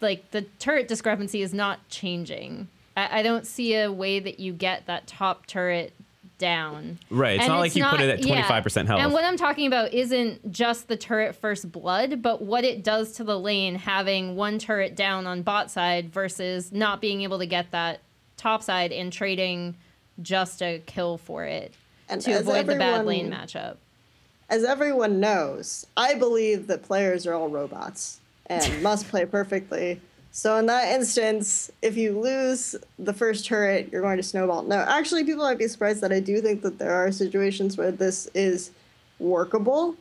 like the turret discrepancy is not changing. I don't see a way that you get that top turret down. Right. It's not like you put it at 25% health. And what I'm talking about isn't just the turret first blood, but what it does to the lane having one turret down on bot side versus not being able to get that top side and trading just a kill for it And to avoid the bad lane matchup. As everyone knows, I believe that players are all robots and must play perfectly. So in that instance, if you lose the first turret, you're going to snowball. No, actually, people might be surprised that I do think that there are situations where this is workable.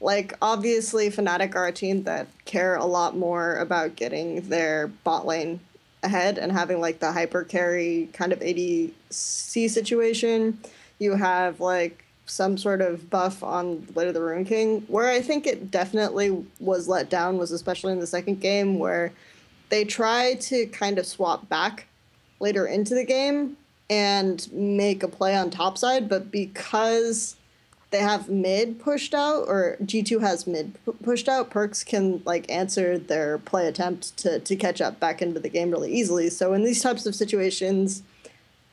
Like, obviously, Fnatic are a team that care a lot more about getting their bot lane ahead and having, like, the hyper carry kind of ADC situation. You have, like, some sort of buff on Blade of the Ruin King. Where I think it definitely was let down was especially in the second game, where they try to kind of swap back later into the game and make a play on top side, but because they have mid pushed out, or G2 has mid pushed out, Perks can like answer their play attempt to catch up back into the game really easily. So in these types of situations,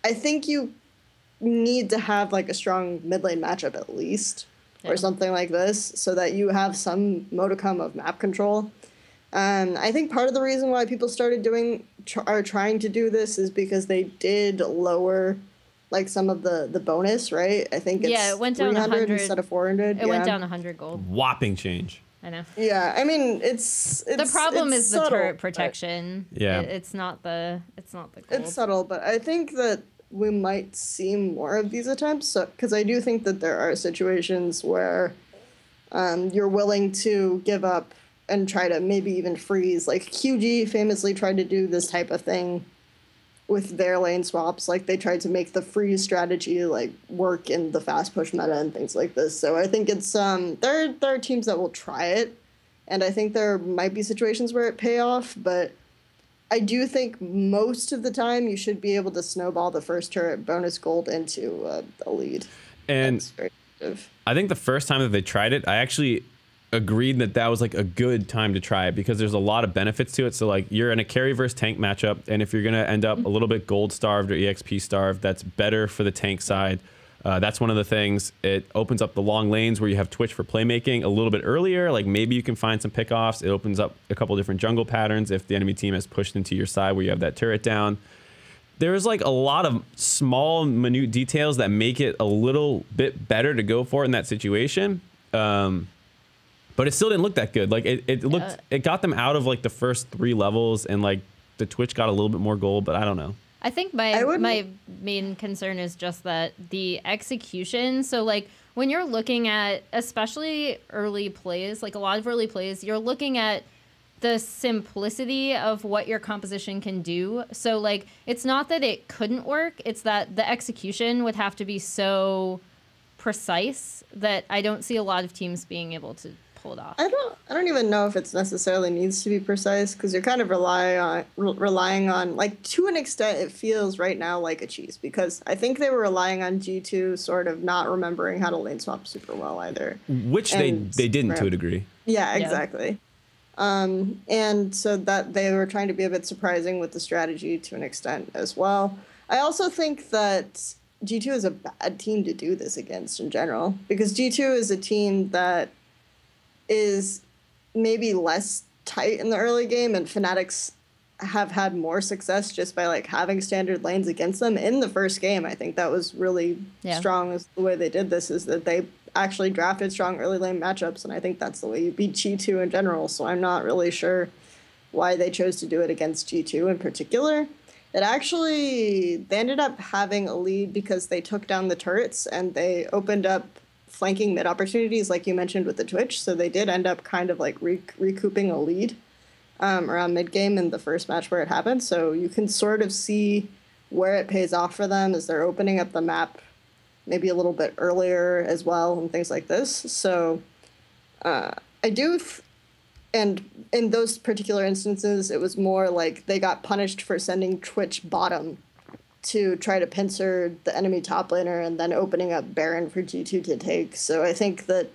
I think you need to have like a strong mid lane matchup at least, or something like this, so that you have some modicum of map control. I think part of the reason why people started are trying to do this is because they did lower like some of the bonus, right? I think it's it went down 100 instead of 400. It went down 100 gold. Whopping change. I know. Yeah, I mean it's the problem is the subtle, turret protection. Yeah, it's not the gold. It's subtle, but I think that we might see more of these attempts, because I do think that there are situations where you're willing to give up and try to maybe even freeze. Like QG famously tried to do this type of thing with their lane swaps. Like they tried to make the freeze strategy like work in the fast push meta and things like this. So I think it's there are teams that will try it, and I think there might be situations where it pay off, but I do think most of the time you should be able to snowball the first turret bonus gold into a lead. And that's very effective. I think the first time that they tried it, I actually agreed that was like a good time to try it, because there's a lot of benefits to it. So like you're in a carry versus tank matchup, and if you're gonna end up a little bit gold starved or EXP starved, that's better for the tank side. That's one of the things. It opens up the long lanes where you have Twitch for playmaking a little bit earlier. Like maybe you can find some pickoffs. It opens up a couple different jungle patterns if the enemy team has pushed into your side where you have that turret down. There's like a lot of small minute details that make it a little bit better to go for in that situation. But it still didn't look that good. Like it got them out of like the first 3 levels, and like the Twitch got a little bit more gold, but I don't know. I think my main concern is just that the execution. So like when you're looking at especially early plays, like a lot of early plays, you're looking at the simplicity of what your composition can do. So like it's not that it couldn't work, it's that the execution would have to be so precise that I don't see a lot of teams being able to pull it off. I don't even know if it's necessarily needs to be precise, because you're kind of relying on, like, to an extent it feels right now like a cheese, because I think they were relying on G2 sort of not remembering how to lane swap super well either. Which they didn't to a degree. Yeah, exactly. And so that they were trying to be a bit surprising with the strategy to an extent as well. I also think that G2 is a bad team to do this against in general, because G2 is a team that is maybe less tight in the early game, and Fnatic's have had more success just by like having standard lanes against them in the first game. I think that was really strong, is the way they did this, is that they actually drafted strong early lane matchups, and I think that's the way you beat G2 in general. So I'm not really sure why they chose to do it against G2 in particular. They ended up having a lead because they took down the turrets and they opened up flanking mid opportunities, like you mentioned with the Twitch. So they did end up kind of like recouping a lead around mid game in the first match where it happened. So you can sort of see where it pays off for them as they're opening up the map maybe a little bit earlier as well and things like this. So and in those particular instances, it was more like they got punished for sending Twitch bottom to try to pincer the enemy top laner and then opening up Baron for G2 to take. So I think that,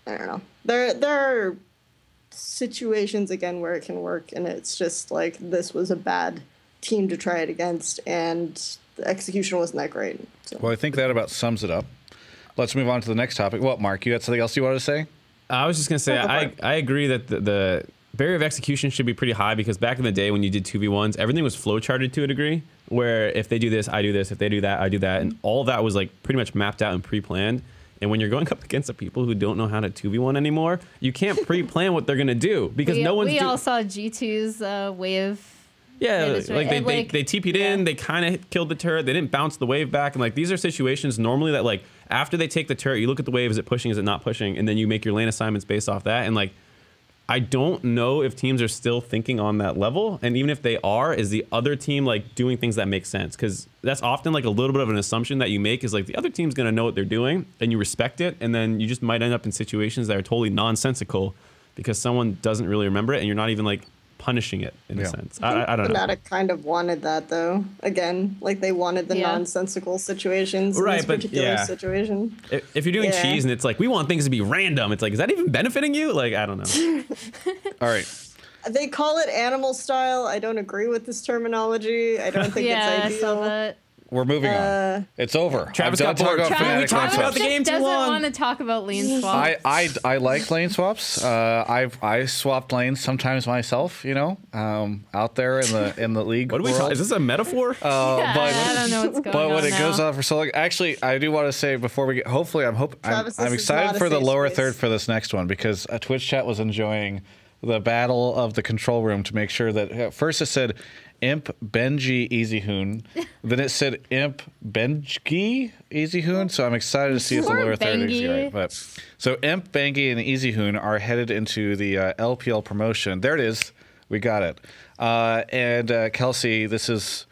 I don't know, there are situations again where it can work, and it's just like this was a bad team to try it against, and the execution wasn't that great. So. Well, I think that about sums it up. Let's move on to the next topic. What, Mark, you had something else you wanted to say? I was just going to say, I agree that the barrier of execution should be pretty high, because back in the day when you did 2v1s, everything was flowcharted to a degree, where if they do this, I do this. If they do that, I do that. And all of that was like pretty much mapped out and pre-planned. And when you're going up against the people who don't know how to 2v1 anymore, you can't pre-plan what they're going to do, because no one's... We all saw G2's wave. Yeah, like they TP'd in, they kind of killed the turret, they didn't bounce the wave back, and like these are situations normally that like after they take the turret, you look at the wave, is it pushing, is it not pushing, and then you make your lane assignments based off that. And like I don't know if teams are still thinking on that level, and even if they are, is the other team like doing things that make sense? Because that's often like a little bit of an assumption that you make, is like the other team's gonna know what they're doing, and you respect it, and then you just might end up in situations that are totally nonsensical because someone doesn't really remember it, and you're not even like punishing it in a sense. I don't know. Fnatic kind of wanted that though. Again, like they wanted the nonsensical situations in this particular situation. If you're doing cheese and it's like, we want things to be random, it's like, is that even benefiting you? Like, I don't know. All right. They call it animal style. I don't agree with this terminology. I don't think it's ideal. I saw that. We're moving on. It's over. Travis got bored. We talked about the game too long. Doesn't want to talk about lane swaps. I like lane swaps. I swapped lanes sometimes myself. You know, out there in the league. What are we talking? Is this a metaphor? But I don't know what's going on. But when it now. goes on for so long, actually, I do want to say before we get. Hopefully, I'm excited for the lower third for this next one, because Twitch chat was enjoying the battle of the control room to make sure that at first it said Imp Benji Easyhoon, then it said Imp Benji Easyhoon. So I'm excited to see if the lower third is right. But so Imp Benji and Easyhoon are headed into the LPL promotion. There it is. We got it. And Kelsey, this is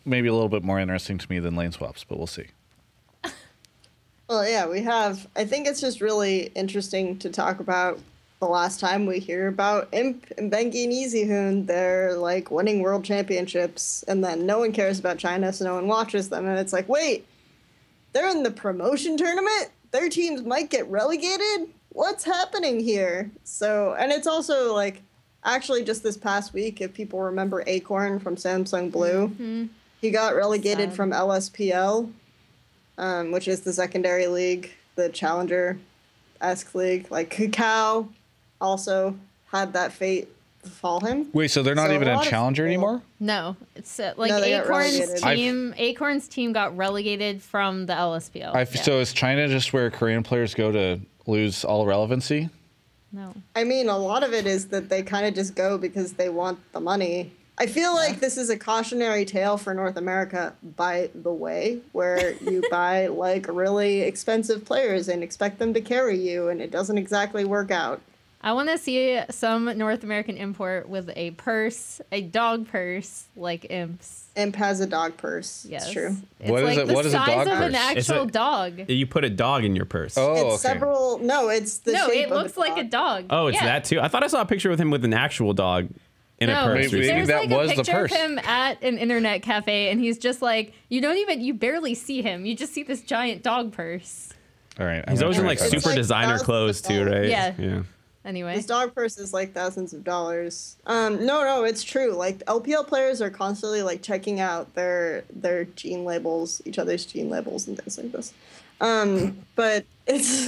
maybe a little bit more interesting to me than lane swaps, but we'll see. Well, yeah, we have. I think it's just really interesting to talk about. The last time we hear about Imp and Bengi and Easyhoon, they're like winning world championships, and then no one cares about China, so no one watches them. And it's like, wait, they're in the promotion tournament? Their teams might get relegated? What's happening here? So, and it's also like, actually just this past week, if people remember Acorn from Samsung Blue, he got relegated from LSPL, which is the secondary league, the challenger-esque league. Like Kakao also had that fate befall him. Wait, so they're not even a challenger anymore? No, it's like Acorn's team got relegated from the LSPL. So is China just where Korean players go to lose all relevancy? No. I mean, a lot of it is that they kind of just go because they want the money. I feel like this is a cautionary tale for North America, by the way, where you buy like really expensive players and expect them to carry you, and it doesn't exactly work out. I want to see some North American import with a purse, a dog purse, like Imp's. Imp has a dog purse. Yes. It's true. It's what like is it? the What is a size dog of purse? an actual dog. You put a dog in your purse. Oh, It's several. No, it's the No, shape it looks like a dog. Oh, it's that too? I thought I saw a picture with him with an actual dog in a purse. Maybe There's that like was a the picture purse. of him at an internet cafe, and he's just like, you barely see him. You just see this giant dog purse. All right. He's always in like super like designer thousands clothes of too, right? Yeah. Anyway. This dog purse is like thousands of dollars. No, it's true. Like LPL players are constantly like checking out their gene labels, each other's gene labels and things like this. But it's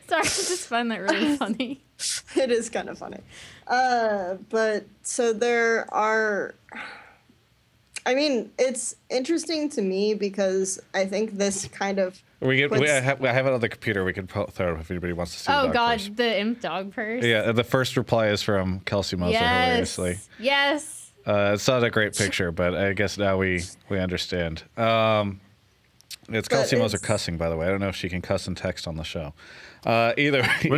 Sorry, I just find that really funny. it is kind of funny. But so there are. I mean, it's interesting to me because I think this kind of. I have it on the computer. We can throw it up if anybody wants to see. Oh the God, purse. the Imp dog purse. Yeah, the first reply is from Kelsey Moser. Hilariously. Yes. It's not a great picture, but I guess now we understand. It's Kelsey Moser cussing, by the way. I don't know if she can cuss and text on the show. Where's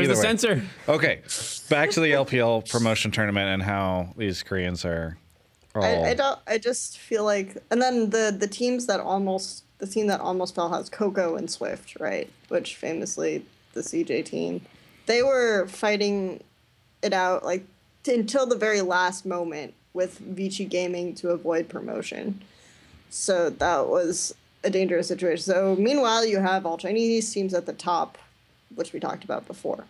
the censor? Okay, back to the LPL promotion tournament and how these Koreans are. I just feel like, and then the teams that almost. The team that almost fell has Coco and Swift, right? Which famously, the CJ team, they were fighting it out like until the very last moment with Vici Gaming to avoid promotion. So that was a dangerous situation. So meanwhile, you have all Chinese teams at the top, which we talked about before.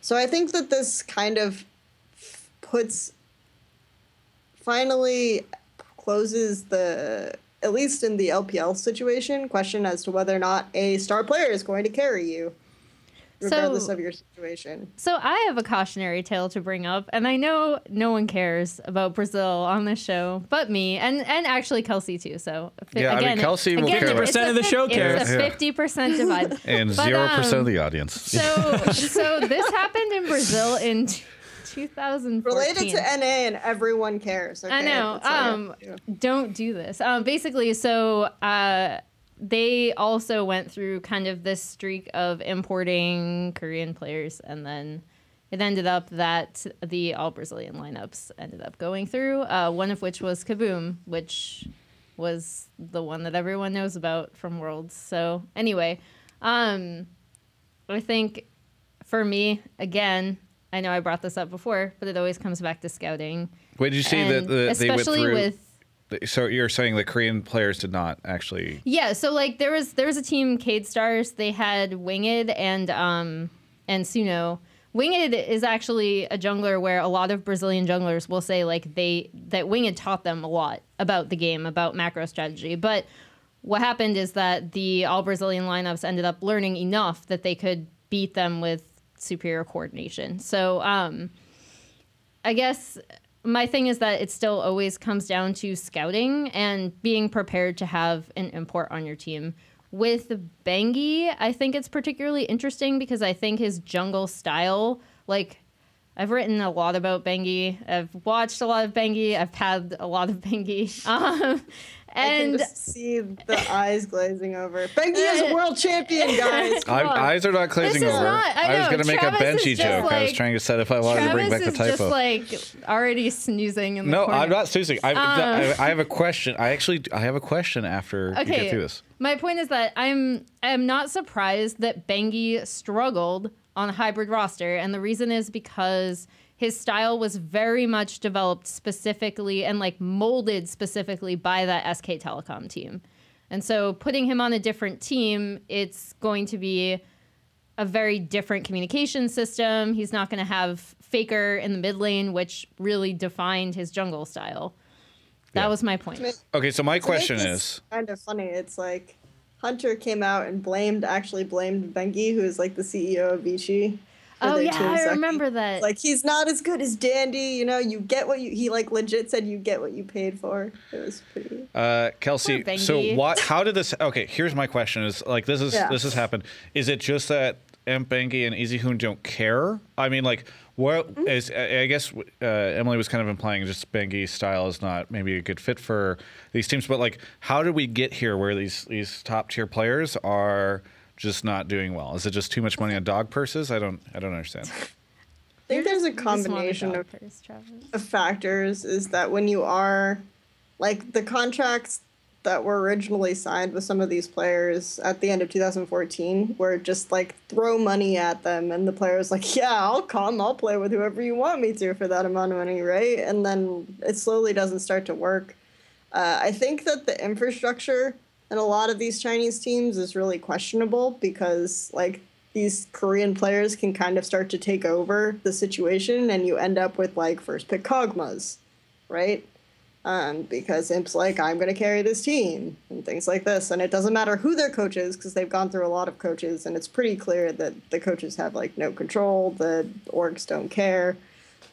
So I think that this kind of finally closes the, at least in the LPL situation, question as to whether or not a star player is going to carry you, regardless of your situation. So I have a cautionary tale to bring up, and I know no one cares about Brazil on this show but me, and actually Kelsey too. So yeah, again, I mean, Kelsey will care. 50% of the show cares. It's a 50% divide. And 0% of the audience. So this happened in Brazil in 2014. Related to NA, and everyone cares. Okay? I know. Don't do this. Basically, so they also went through kind of this streak of importing Korean players, and then it ended up that the all Brazilian lineups ended up going through, one of which was Kaboom, which was the one that everyone knows about from Worlds. So anyway, I think for me, again, I know I brought this up before, but it always comes back to scouting. Wait, did you see that they went especially through? With So you're saying the Korean players did not actually? Yeah, so like there was a team, Cade Stars. They had Winged and Suno. Winged is actually a jungler where a lot of Brazilian junglers will say like that Winged taught them a lot about the game, about macro strategy. But what happened is that the all Brazilian lineups ended up learning enough that they could beat them with superior coordination. So I guess my thing is that it still always comes down to scouting and being prepared to have an import on your team. With Bengi, I think it's particularly interesting because I think his jungle style, like, I've written a lot about Bengi. I've watched a lot of Bengi. I've had a lot of Bengi. I can just see the eyes glazing over. Bengi is a world champion, guys. Eyes are not glazing over. I was going to make a Benji joke. Like, I was trying to set if I wanted to bring back the typo. Just like already snoozing in the corner. No, I'm not snoozing. I have a question. I have a question after you get through this. My point is that I'm not surprised that Bengi struggled on a hybrid roster, and the reason is because his style was very much developed specifically and like molded specifically by that SK Telecom team. And so putting him on a different team, it's going to be a very different communication system. He's not going to have Faker in the mid lane, which really defined his jungle style. That was my point. Okay, so my question is kind of funny. It's like Hunter came out and actually blamed Bengi, who is like the CEO of Vici. Oh yeah, I remember that. Like, he's not as good as Dandy, you know, you get what he like legit said you get what you paid for. It was pretty Kelsey, so how did this here's my question is like this has happened. Is it just that Bengi and Easyhoon don't care? I mean, like, what is I guess Emily was kind of implying just Bengi's style is not maybe a good fit for these teams, but like, how did we get here where these top tier players are just not doing well? Is it just too much money on dog purses? I don't understand. I think there's a combination of factors. Is that when you are like the contracts that were originally signed with some of these players at the end of 2014 were just like throw money at them, and the player's like, yeah, I'll play with whoever you want me to for that amount of money, right? And then it slowly doesn't start to work. I think that the infrastructure in a lot of these Chinese teams is really questionable because like these Korean players can kind of start to take over the situation, and you end up with like first pick Kog'Maws, right? Because Imp's like, I'm going to carry this team and things like this. And it doesn't matter who their coach is because they've gone through a lot of coaches, and it's pretty clear that the coaches have like no control, the orgs don't care,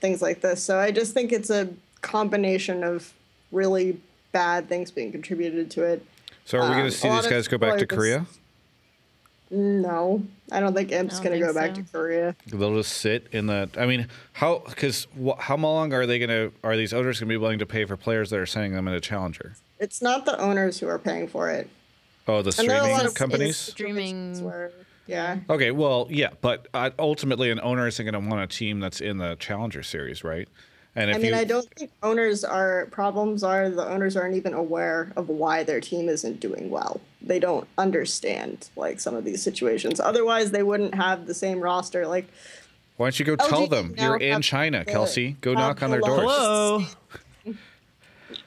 things like this. So I just think it's a combination of really bad things being contributed to it. So are we going to see these guys go back to Korea? No, I don't think Imp's going to go back to Korea. They'll just sit in the. I mean, how long are these owners going to be willing to pay for players that are sending them in a challenger? It's not the owners who are paying for it. Oh, the streaming companies? Streaming. Yeah. Okay, well, yeah, but ultimately an owner isn't going to want a team that's in the challenger series, right? And if I don't think the owners aren't even aware of why their team isn't doing well. They don't understand like some of these situations. Otherwise, they wouldn't have the same roster. Like, why don't you go tell them you're in China, Kelsey? Go knock on their doors. Hello.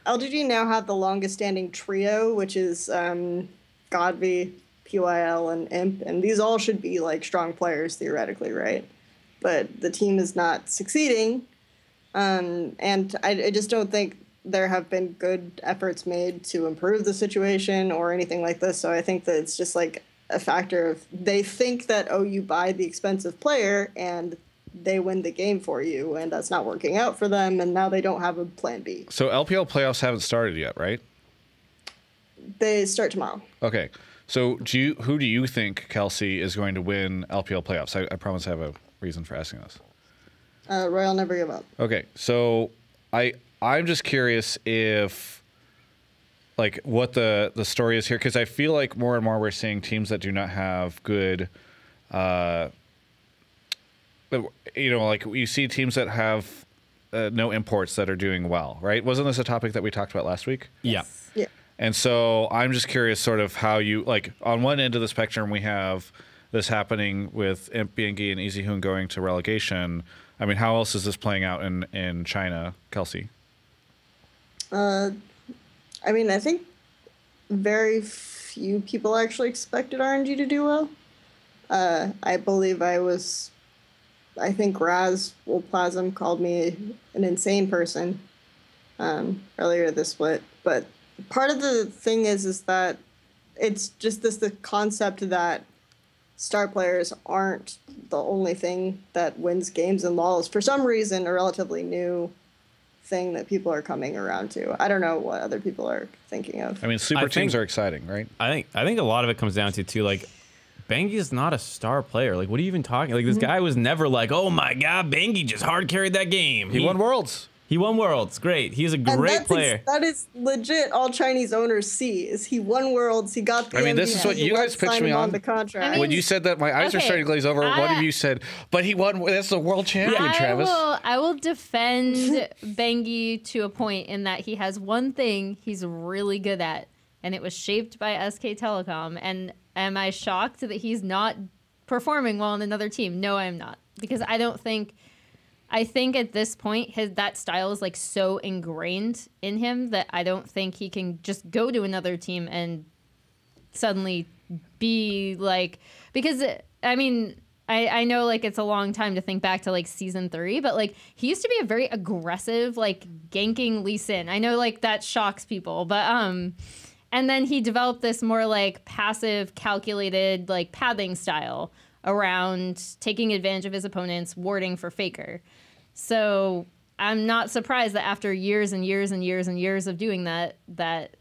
LGG now have the longest standing trio, which is Godby, PYL, and Imp, and these all should be like strong players theoretically, right? but the team is not succeeding. And I just don't think there have been good efforts made to improve the situation or anything like this. So I think that it's just like a factor of they think that, oh, you buy the expensive player and they win the game for you, and that's not working out for them, and now they don't have a plan B. So LPL playoffs haven't started yet, right? They start tomorrow. Okay. So who do you think, Kelsey, is going to win LPL playoffs? I promise I have a reason for asking this. Royal never give up. Okay. So I'm just curious if like what the story is here, because I feel like more and more we're seeing teams that do not have good like you see teams that have no imports that are doing well, right? Wasn't this a topic that we talked about last week? Yeah. Yeah. And so I'm just curious sort of how you, like, on one end of the spectrum, we have this happening with Bengi and Easyhoon going to relegation. I mean, how else is this playing out in China, Kelsey? I mean, I think very few people actually expected RNG to do well. I think Raz Wolplasm called me an insane person earlier this split. But part of the thing is that it's just the concept that star players aren't the only thing that wins games in LoL is for some reason a relatively new thing that people are coming around to. I don't know what other people are thinking of. I mean, super teams are exciting, right? I think a lot of it comes down to like, Bengi is not a star player. Like, what are you even talking? Like, this guy was never like, oh my god, Bengi just hard carried that game. He won Worlds. He won Worlds. Great. He's a great player. That is legit. All Chinese owners see is he won Worlds. He got the MVP. I mean, this is what you guys pitched me on the contract. When you said that, my eyes are starting to glaze over. One of you said, "But he won. That's the world champion, Travis." I will defend Bengi to a point in that he has one thing he's really good at, and it was shaped by SK Telecom. And am I shocked that he's not performing well on another team? No, I'm not, because I think at this point that style is like so ingrained in him that I don't think he can just go to another team and suddenly be like, because I mean, I know like it's a long time to think back to like season 3, but like he used to be a very aggressive, like ganking Lee Sin. I know like that shocks people, but and then he developed this more like passive, calculated like pathing style around taking advantage of his opponents, warding for Faker. So I'm not surprised that after years and years and years and years of doing that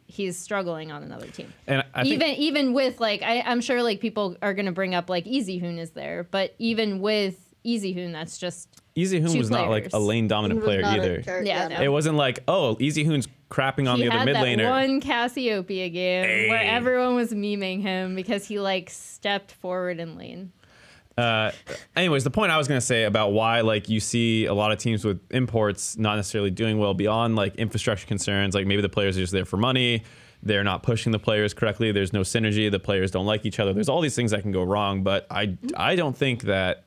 he's struggling on another team. And even with like, I'm sure like people are going to bring up like Easyhoon is there, but even with Easyhoon, that's just Easyhoon was not like a lane dominant player either. No. It wasn't like, oh, Easyhoon's crapping on the other mid laner. He had that one Cassiopeia game where everyone was memeing him because he like stepped forward in lane. Anyways, the point I was going to say about why like you see a lot of teams with imports not necessarily doing well beyond like infrastructure concerns, like maybe the players are just there for money, they're not pushing the players correctly, there's no synergy, the players don't like each other, there's all these things that can go wrong, but I don't think that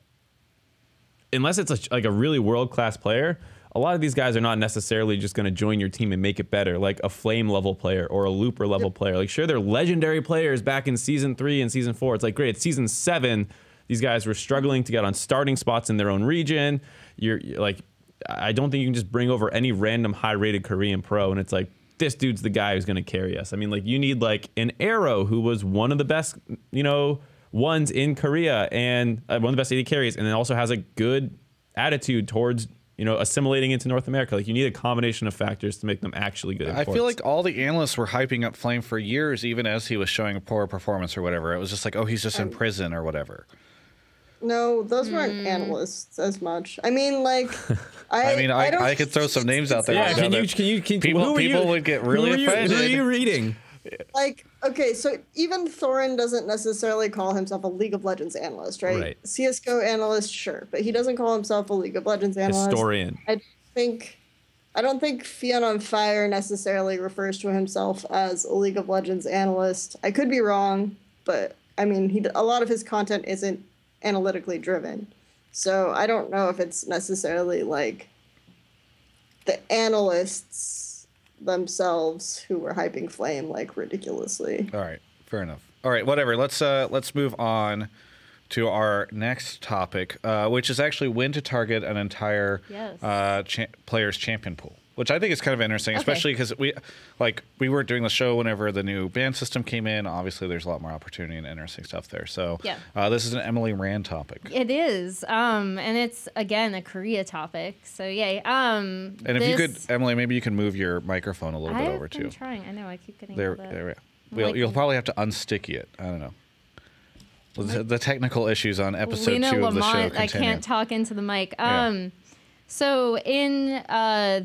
unless it's like a really world-class player, a lot of these guys are not necessarily just going to join your team and make it better, like a Flame level player or a Looper level player. Like sure, they're legendary players back in season 3 and season 4. It's like great, it's season 7. These guys were struggling to get on starting spots in their own region. You're like, I don't think you can just bring over any random high-rated Korean pro and it's like, this dude's the guy who's going to carry us. I mean, like, you need like an Arrow who was one of the best, ones in Korea and one of the best AD carries, and then also has a good attitude towards, assimilating into North America. Like, you need a combination of factors to make them actually good. I feel like all the analysts were hyping up Flame for years, even as he was showing a poor performance or whatever. It was just like, oh, he's just in prison or whatever. No, those weren't analysts as much. I mean, like, I could throw some names out there. Yeah, can you people would get really offended. Who are you reading? Like, okay, so even Thorin doesn't necessarily call himself a League of Legends analyst, right? CSGO analyst, sure, but he doesn't call himself a League of Legends analyst. Historian. I don't think Fion on Fire necessarily refers to himself as a League of Legends analyst. I could be wrong, but I mean, a lot of his content isn't analytically driven. So I don't know if it's necessarily like the analysts themselves who were hyping Flame like ridiculously. All right, fair enough. All right, whatever. Let's move on to our next topic, which is actually when to target an entire player's champion pool, which I think is kind of interesting, especially because we weren't doing the show whenever the new ban system came in. Obviously, there's a lot more opportunity and interesting stuff there. So this is an Emily Rand topic. It is, and it's again a Korea topic. So yay. And if you could, Emily, maybe you can move your microphone a little bit over too. I'm trying. I know I keep getting there. You'll probably have to unsticky it. I don't know. The technical issues on episode 2 of the show continue. I can't talk into the mic. So in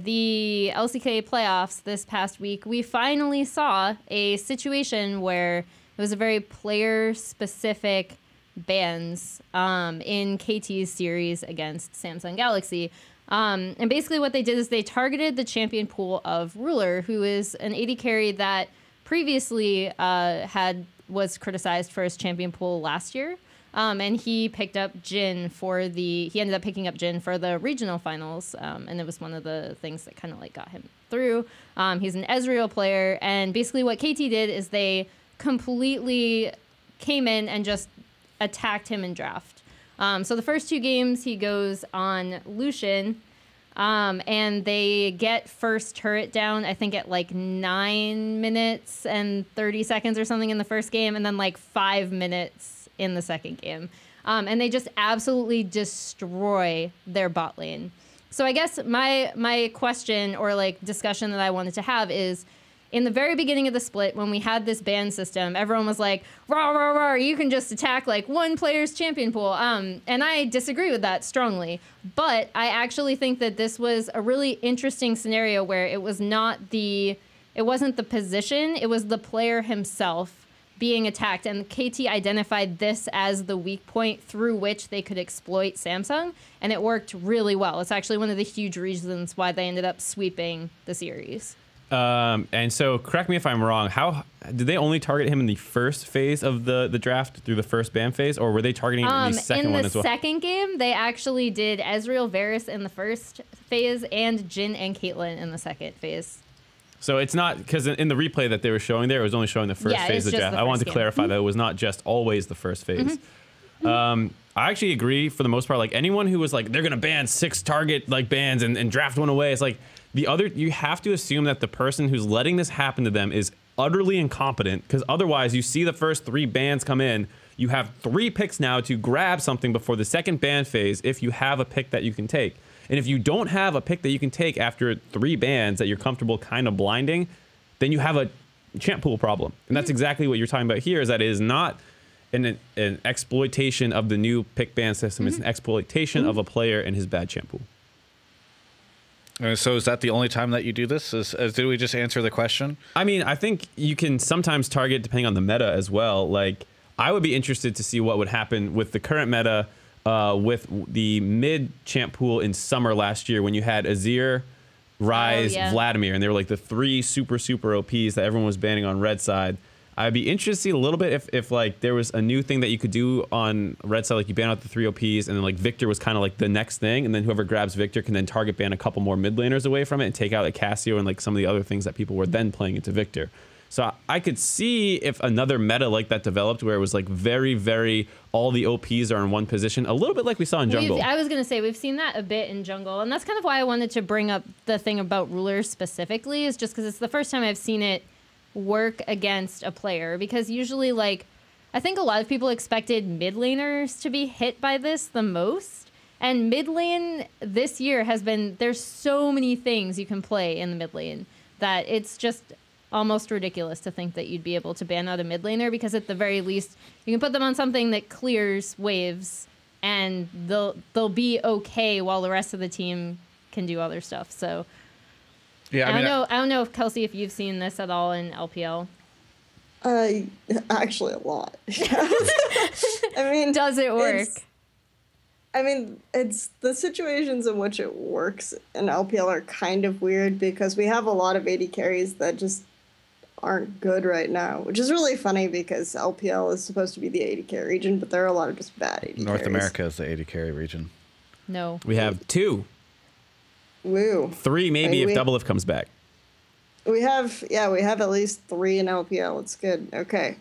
the LCK playoffs this past week, we finally saw a situation where it was a very player-specific bans in KT's series against Samsung Galaxy. And basically what they did is they targeted the champion pool of Ruler, who is an AD carry that previously was criticized for his champion pool last year. And he picked up Jhin he ended up picking up Jhin for the regional finals. And it was one of the things that kind of like got him through. He's an Ezreal player. And basically what KT did is they completely came in and just attacked him in draft. So the first 2 games he goes on Lucian. And they get first turret down, I think at like 9 minutes and 30 seconds or something in the first game, and then like 5 minutes in the second game. And they just absolutely destroy their bot lane. So I guess my question or like discussion that I wanted to have is, in the very beginning of the split, when we had this ban system, everyone was like, rah, rah, rah, you can just attack like one player's champion pool. And I disagree with that strongly. But I actually think that this was a really interesting scenario where it wasn't the position, it was the player himself being attacked. And KT identified this as the weak point through which they could exploit Samsung. And it worked really well. It's actually one of the huge reasons why they ended up sweeping the series. And so, correct me if I'm wrong. How did they only target him in the first phase of the draft through the first ban phase, or were they targeting him in the second one as well? In the second game, they actually did Ezreal, Varus in the first phase, and Jhin and Caitlyn in the second phase. So it's not because in the replay that they were showing there, it was only showing the first phase of the draft. I wanted to clarify that it was not just always the first phase. I actually agree for the most part. Like anyone who was like they're gonna ban 6 target like bans and draft one away, it's like. You have to assume that the person who's letting this happen to them is utterly incompetent, because otherwise you see the first 3 bans come in, you have 3 picks now to grab something before the second ban phase if you have a pick that you can take. And if you don't have a pick that you can take after 3 bans that you're comfortable kind of blinding, then you have a champ pool problem. And that's exactly what you're talking about here, is that it is not an exploitation of the new pick ban system, it's an exploitation of a player and his bad champ pool. So is that the only time that you do this? Did we just answer the question? I mean, I think you can sometimes target depending on the meta as well. Like, I would be interested to see what would happen with the current meta with the mid champ pool in summer last year when you had Azir, Ryze, Vladimir, and they were like the 3 super OPs that everyone was banning on red side. I'd be interested to see a little bit if like there was a new thing that you could do on red side, like you ban out the 3 OPs, and then like Victor was kind of like the next thing, and then whoever grabs Victor can then target ban a couple more mid laners away from it and take out like Cassio and like some of the other things that people were then playing into Victor. So I could see if another meta like that developed where it was like very all the OPs are in one position, a little bit like we saw in jungle. I was gonna say we've seen that a bit in jungle, and that's kind of why I wanted to bring up the thing about rulers specifically, is just because it's the first time I've seen it work against a player, because usually like I think a lot of people expected mid laners to be hit by this the most, and mid lane this year has been, there's so many things you can play in the mid lane that it's just almost ridiculous to think that you'd be able to ban out a mid laner, because at the very least you can put them on something that clears waves and they'll be okay while the rest of the team can do other stuff. So yeah, I don't know if Kelsey, if you've seen this at all in LPL. Actually a lot. I mean, does it work? It's the situations in which it works in LPL are kind of weird, because we have a lot of AD carries that just aren't good right now, which is really funny because LPL is supposed to be the AD carry region, but there are a lot of just bad AD North carries. America is the AD carry region. No. We have 2. Woo. 3 maybe if Doublelift comes back. We have at least 3 in LPL. It's good. Okay.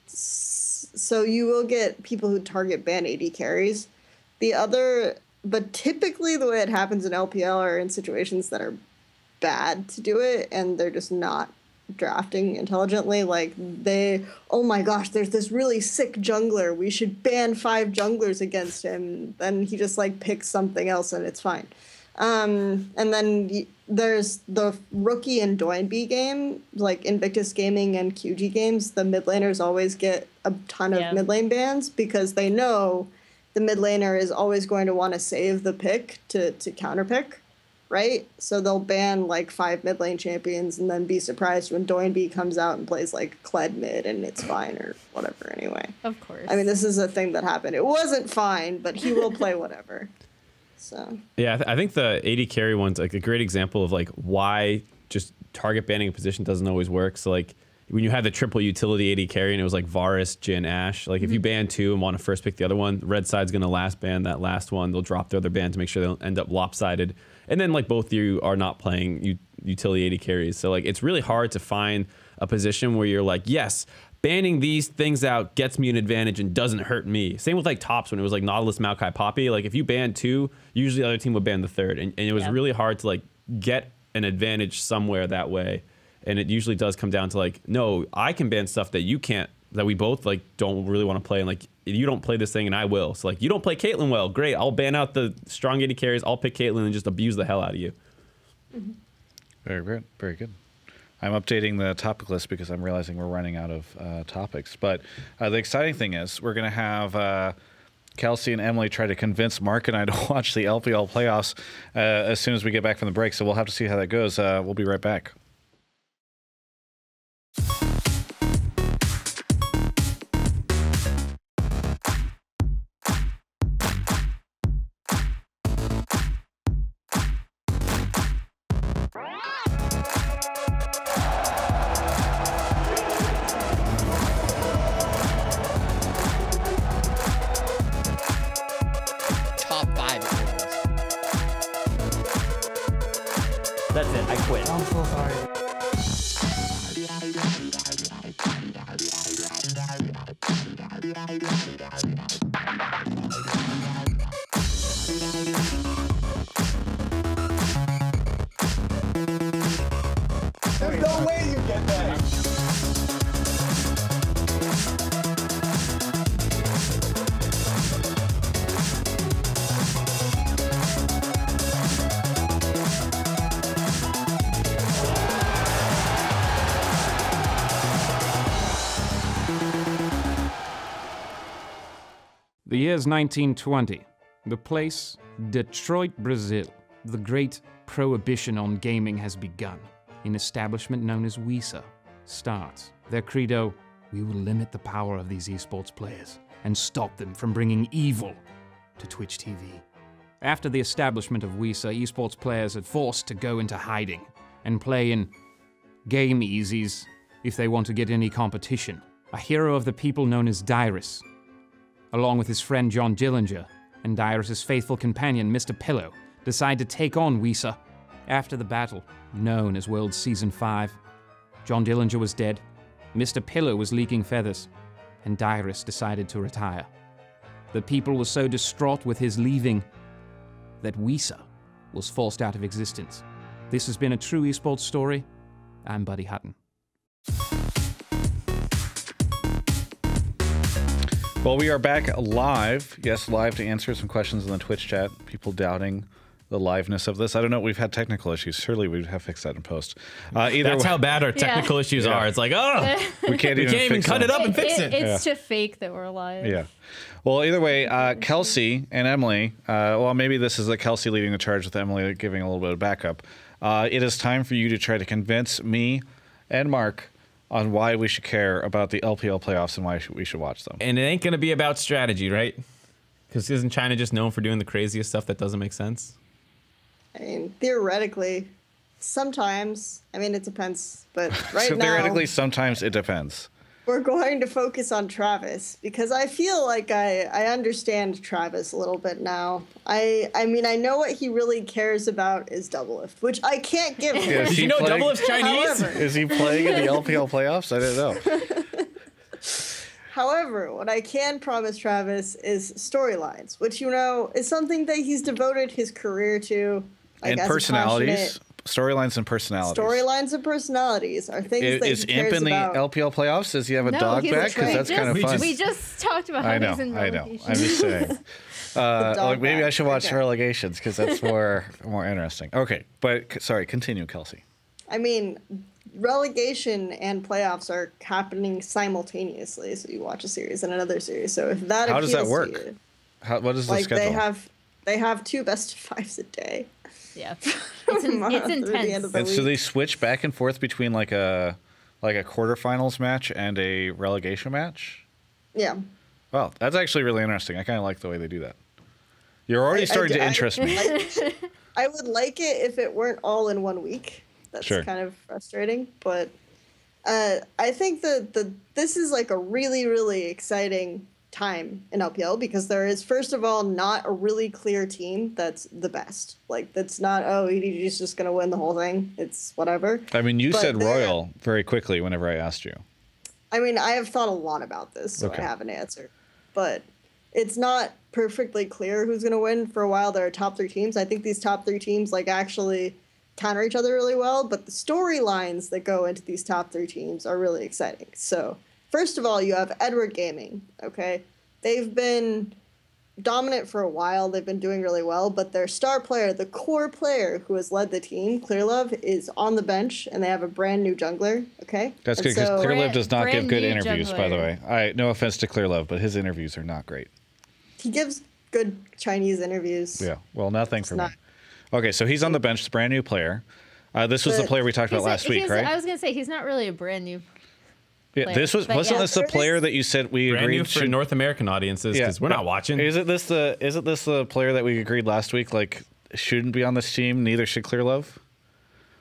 So you will get people who target ban AD carries. But typically the way it happens in LPL are in situations that are bad to do it, and they're just not drafting intelligently. Like oh my gosh, there's this really sick jungler. We should ban 5 junglers against him. Then he just like picks something else and it's fine. And then there's the Rookie and Doinby game, like Invictus Gaming and QG games. The mid laners always get a ton of mid lane bans because they know the mid laner is always going to want to save the pick to counter pick, right? So they'll ban like 5 mid lane champions and then be surprised when Doinby comes out and plays like Kled mid and it's fine or whatever anyway. Of course. I mean, this is a thing that happened. It wasn't fine, but he will play whatever. So yeah, I think the AD carry one's like a great example of like why just target banning a position doesn't always work. So like when you had the triple utility AD carry and it was like Varus, Jhin, Ashe, like if you ban 2 and want to first pick the other one, red side's going to last ban that last one. They'll drop the other ban to make sure they don't end up lopsided. And then like both of you are not playing utility AD carries. So like it's really hard to find a position where you're like, yes, banning these things out gets me an advantage and doesn't hurt me. Same with like tops when it was like Nautilus, Maokai, Poppy. Like if you ban 2, usually the other team would ban the 3rd. And it was really hard to like get an advantage somewhere that way. And it usually does come down to like, no, I can ban stuff that you can't, that we both like don't really want to play. And like, you don't play this thing and I will. So like, you don't play Caitlyn well. Great. I'll ban out the strong AD carries. I'll pick Caitlyn and just abuse the hell out of you. Very good. Very good. I'm updating the topic list because I'm realizing we're running out of topics. But the exciting thing is we're going to have Kelsey and Emily try to convince Mark and I to watch the LPL playoffs as soon as we get back from the break. So we'll have to see how that goes. We'll be right back. That's it, I quit. I'm so sorry. There's no way you get that. The year's 1920. The place, Detroit, Brazil. The great prohibition on gaming has begun. An establishment known as WISA starts. Their credo, we will limit the power of these esports players and stop them from bringing evil to Twitch TV. After the establishment of WISA, esports players are forced to go into hiding and play in game easies if they want to get any competition. A hero of the people known as Dyrus, along with his friend John Dillinger and Dyrus' faithful companion Mr. Pillow, decide to take on WISA. After the battle, known as World Season 5, John Dillinger was dead, Mr. Pillow was leaking feathers, and Dyrus decided to retire. The people were so distraught with his leaving that WISA was forced out of existence. This has been a true esports story. I'm Buddy Hutton. Well, we are back live. Yes, live to answer some questions in the Twitch chat. People doubting the liveness of this. I don't know. We've had technical issues. Surely we'd have fixed that in post. That's how bad our technical issues are. It's like, oh, we can't even cut it up and fix it. It's to fake that we're live. Yeah. Well, either way, Kelsey and Emily, well, maybe this is Kelsey leading the charge with Emily giving a little bit of backup. It is time for you to try to convince me and Mark on why we should care about the LPL playoffs and why we should watch them. And it ain't going to be about strategy, right? Because isn't China just known for doing the craziest stuff that doesn't make sense? I mean, theoretically, sometimes. I mean, it depends. But right So now, theoretically, sometimes it depends. we're going to focus on Travis because I feel like I understand Travis a little bit now. I mean, I know what he really cares about is Doublelift, which I can't give him. Yeah, Did you know Doublelift's Chinese? However, Is he playing in the LPL playoffs? I didn't know. However, what I can promise Travis is storylines, which, you know, is something that he's devoted his career to. Like, And as a personalities. Storylines and personalities. Storylines and personalities are things that Is he Imp cares in the about. LPL playoffs? Does he have a No, dog he's back? Because that's kind of fun. We just talked about how I know. he's in I know. relegation. I'm just saying. Like maybe I should watch Okay. relegations because that's more interesting. Okay, but sorry, continue, Kelsey. I mean, relegation and playoffs are happening simultaneously. So you watch a series and another series. So if that How does that appeals work? to you, What is the like schedule? they have 2 best of 5s a day. Yeah, it's Through the end intense. of the And so week. they switch back and forth between like a quarterfinals match and a relegation match. Yeah. Wow, that's actually really interesting. I kind of like the way they do that. You're already starting to interest me. I would like it if it weren't all in 1 week. That's Sure. kind of frustrating, but I think that this is like a really, really exciting time in LPL because there is, first of all, not a really clear team that's the best. Like, that's not, oh, EDG's just going to win the whole thing. It's whatever. I mean, you But said there- Royal very quickly whenever I asked you. I mean, I have thought a lot about this, so Okay. I have an answer. But it's not perfectly clear who's going to win. For a while, there are top 3 teams. I think these top 3 teams, like, actually counter each other really well, but the storylines that go into these top 3 teams are really exciting. So, first of all, you have Edward Gaming, okay? They've been dominant for a while. They've been doing really well, but their star player, the core player who has led the team, Clearlove, is on the bench, and they have a brand new jungler, okay? That's And good because so- Clearlove does not brand give good new interviews, by the jungler. way. No offense to Clearlove, but his interviews are not great. He gives good Chinese interviews. Yeah, well, nothing for me. not- Okay, so he's on the bench, brand new player. This was the But player we talked about last week, right? I was gonna say he's not really a brand new. Yeah, player, this was but wasn't yeah. this the player that you said we Brand agreed new for should? North American audiences because we're not watching. Isn't this the player that we agreed last week? Like, shouldn't be on this team. Neither should Clearlove.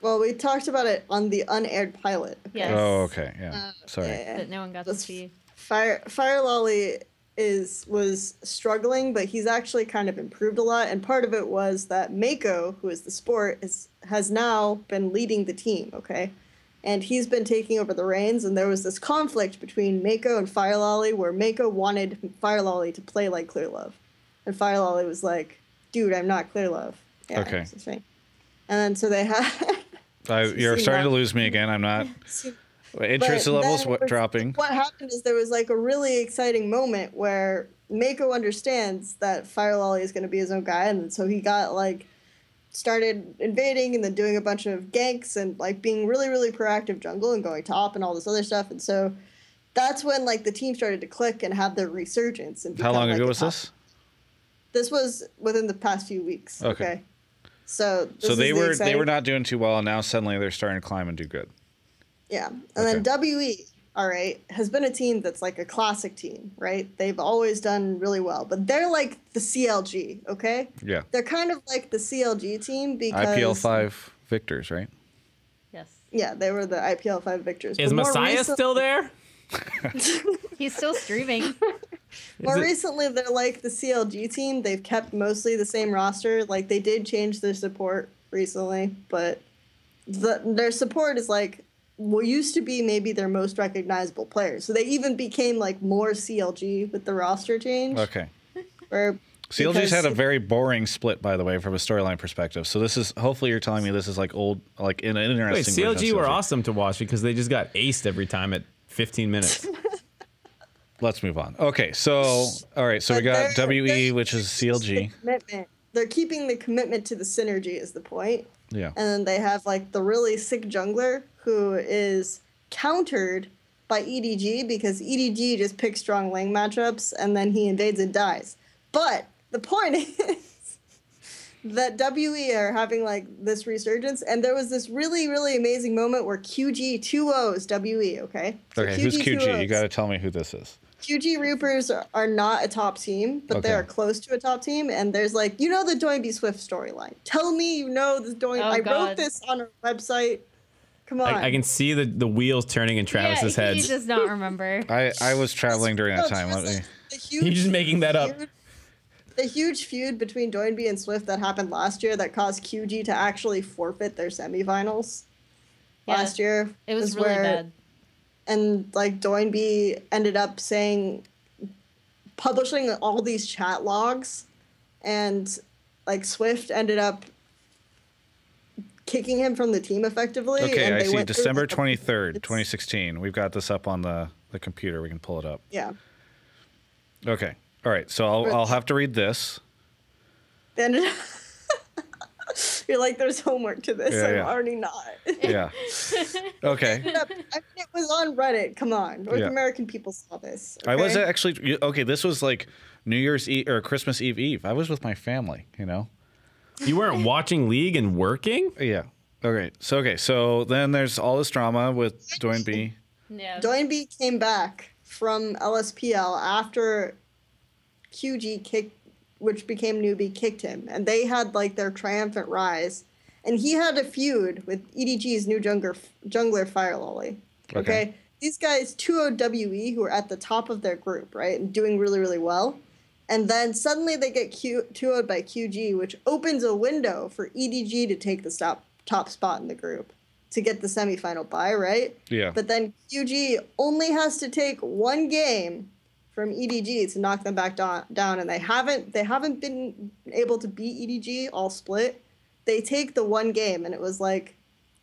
Well, we talked about it on the unaired pilot. Okay? Yes. Oh, okay, yeah. Sorry. Yeah. That no one got to That's see. Fire Lolly was struggling, but he's actually kind of improved a lot. And part of it was that Mako, who is the sport, has now been leading the team. Okay, and he's been taking over the reins. And there was this conflict between Mako and Fire Lolly, where Mako wanted Fire Lolly to play like Clearlove, and Fire Lolly was like, "Dude, I'm not Clearlove." Yeah, Okay. that's the thing. And then so they had. You're seen starting to that. lose me again. I'm not. Interest But levels then it was- dropping. What happened is there was like a really exciting moment where Mako understands that Fire Lolly is going to be his own guy, and so he got like started invading and then doing a bunch of ganks and like being really, really proactive jungle and going top and all this other stuff. And so that's when like the team started to click and have their resurgence. And How become, long like, ago a was top- this? This was within the past few weeks. Okay. So this So is they the were exciting- not doing too well, and now suddenly they're starting to climb and do good. Yeah. And then WE, all right, has been a team that's like a classic team, right? They've always done really well, but they're like the CLG, okay? Yeah. They're kind of like the CLG team because IPL 5 victors, right? Yes. Yeah, they were the IPL 5 victors. Is But more Messiah recent- still there? He's still streaming. More Is it- recently, they're like the CLG team. They've kept mostly the same roster. Like they did change their support recently, but their support is like what used to be maybe their most recognizable players. So they even became like more CLG with the roster change. Okay. Where CLG's had a because- very boring split, by the way, from a storyline perspective. So this is hopefully you're telling me this is like old, like in an interesting. Wait, version of CLG were awesome to watch because they just got aced every time at 15 minutes. Let's move on. Okay, so all right, so we But got they're- WE, they're which is CLG. commitment. They're keeping the commitment to the synergy is the point. Yeah. And then they have like the really sick jungler who is countered by EDG because EDG just picks strong lane matchups and then he invades and dies. But the point is that WE are having like this resurgence, and there was this really, really amazing moment where QG 2-0s WE, okay? So Okay, who's QG? 2-0s. You got to tell me who this is. QG Reapers are not a top team, but they Okay. are close to a top team. And there's like, you know, the Doinby Swift storyline. Tell me you know the Doinby. Oh, I God. wrote this on our website. Come on. I can see the wheels turning in Travis's head. He does not remember. I was traveling during that time. Let me. You're just making that up. The huge feud between Doinby and Swift that happened last year that caused QG to actually forfeit their semifinals last year. It was really bad. And like Doinby ended up publishing all these chat logs, and like Swift ended up kicking him from the team effectively. Okay, and I they see. went December through, 23rd, 2016. We've got this up on the computer. We can pull it up. Yeah. Okay. All right. So I'll have to read this. Then you're like, there's homework to this. Yeah, I'm yeah. already not. Yeah. Okay. I mean, it was on Reddit. Come on. North American people saw this. Okay? I was actually, okay, this was like New Year's Eve or Christmas Eve. I was with my family, you know? You weren't watching League and working? Yeah. Okay. So then there's all this drama with Doinby. Yeah. Doinby came back from LSPL after QG which became Newbie, kicked him. And they had like their triumphant rise. And he had a feud with EDG's new jungler Firelolly. Okay. These guys 2-0-WE who are at the top of their group, right? And doing really, really well. And then suddenly they get 2-0'd by QG, which opens a window for EDG to take the top spot in the group to get the semifinal bye, right? Yeah. But then QG only has to take one game from EDG to knock them back down, and they haven't been able to beat EDG all split. They take the one game, and it was like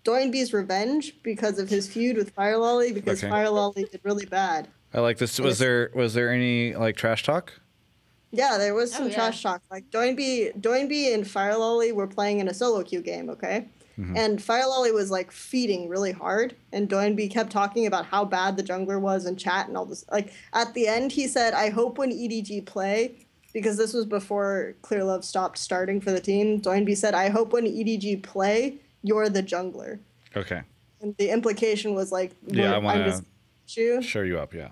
Doinby's revenge because of his feud with Firelolly, because Firelolly did really bad. I like this. Was there any like trash talk? Yeah, there was some trash talk. Like Doinby and Firelolly were playing in a solo queue game, okay? Mm-hmm. And Firelolly was like feeding really hard, and Doinby kept talking about how bad the jungler was in chat and all this. Like at the end, he said, "I hope when EDG play," because this was before Clearlove stopped starting for the team. Doinby said, "I hope when EDG play, you're the jungler." Okay. And the implication was like, "Yeah, I want to show you up." Yeah.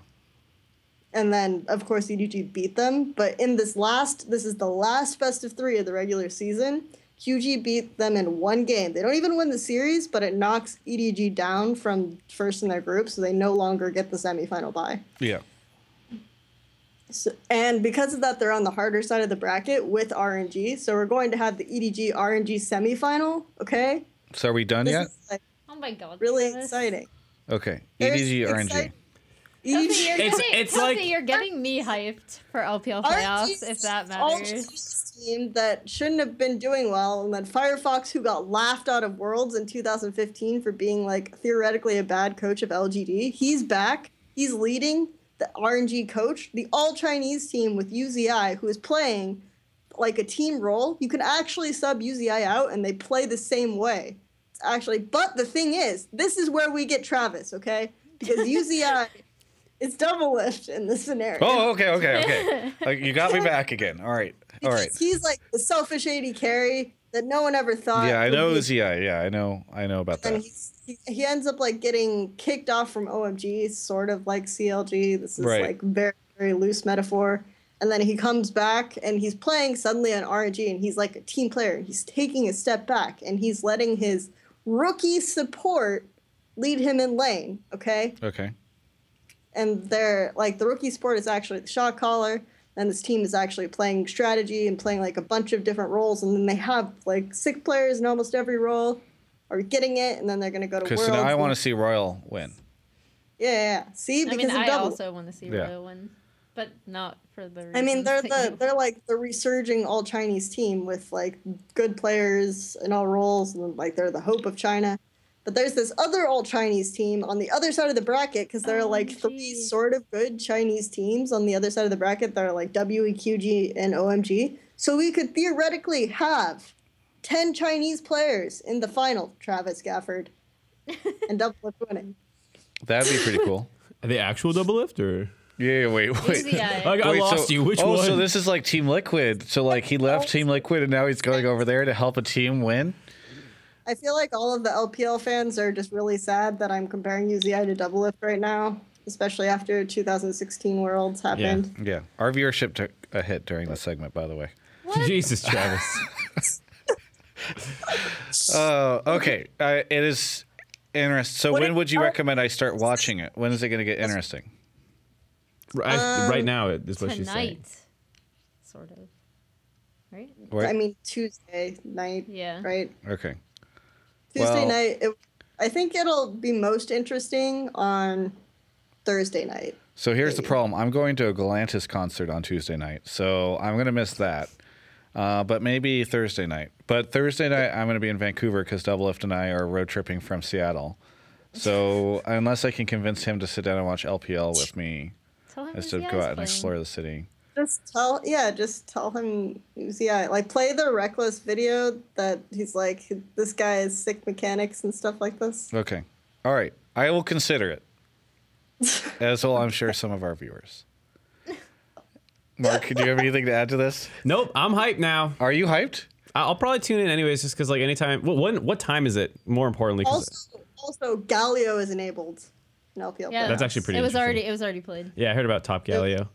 And then, of course, EDG beat them. But in this is the last best of 3 of the regular season. QG beat them in one game. They don't even win the series, but it knocks EDG down from first in their group, so they no longer get the semifinal bye. Yeah. So, and because of that, they're on the harder side of the bracket with RNG. So we're going to have the EDG RNG semifinal, okay? So are we done yet? Like, oh my god. really Travis. exciting. Okay. EDG RNG. It's like you're getting me hyped for LPL playoffs, if that matters. Team that shouldn't have been doing well, and then Firefox, who got laughed out of Worlds in 2015 for being like theoretically a bad coach of LGD, he's back. He's leading the RNG coach, the all-Chinese team with UZI, who is playing like a team role. You can actually sub UZI out, and they play the same way. It's actually, but the thing is, this is where we get Travis, okay? Because UZI is double lift in this scenario. Oh, okay. You got me back again. All right. He's like the selfish AD carry that no one ever thought. Yeah, I know Uzi. Yeah, I know about that. And he ends up like getting kicked off from OMG, sort of like CLG. This is like very, very loose metaphor. And then he comes back and he's playing suddenly on RNG, and he's like a team player. He's taking a step back and he's letting his rookie support lead him in lane. Okay. And they're like, the rookie support is actually the shot caller. And this team is actually playing strategy and playing like a bunch of different roles. And then they have like 6 players in almost every role are getting it. And then they're going to go to Worlds. So now I want to see Royal win. Yeah. See, because I also want to see Royal win, but not for the reasons. I mean, they're like the resurging all Chinese team with like good players in all roles. And like they're the hope of China. But there's this other all-Chinese team on the other side of the bracket, because there are like 3 sort of good Chinese teams on the other side of the bracket that are like WEQG and OMG. So we could theoretically have 10 Chinese players in the final, Travis Gafford, and double lift winning. That'd be pretty cool. Are they actual double lift or? Yeah, wait. I lost you. Which one? So this is like Team Liquid. So like he left Team Liquid and now he's going over there to help a team win? I feel like all of the LPL fans are just really sad that I'm comparing UZI to double lift right now, especially after 2016 Worlds happened. Yeah. Our viewership took a hit during this segment, by the way. What? Jesus, Travis. Okay. It is Interesting. So when would you recommend I start watching it? When is it going to get interesting? Right now is what she's saying. Tonight, sort of. Right? I mean, Tuesday night. Yeah. Right? Okay. Tuesday night. I think it'll be most interesting on Thursday night. So here's the problem. I'm going to a Galantis concert on Tuesday night, so I'm going to miss that. But maybe Thursday night. But Thursday night, I'm going to be in Vancouver because Doublelift and I are road tripping from Seattle. So unless I can convince him to sit down and watch LPL with me, as to go out and explore the city. Just tell him, like play the Reckless video that he's like, this guy has sick mechanics and stuff like this. Okay. All right. I will consider it. As will, I'm sure, some of our viewers. Mark, do you have anything to add to this? Nope, I'm hyped now. Are you hyped? I'll probably tune in anyways, just because like anytime. What time is it? More importantly, also Galio is enabled in LPL. Yeah, that's actually pretty. It was already played. Yeah, I heard about Top Galio.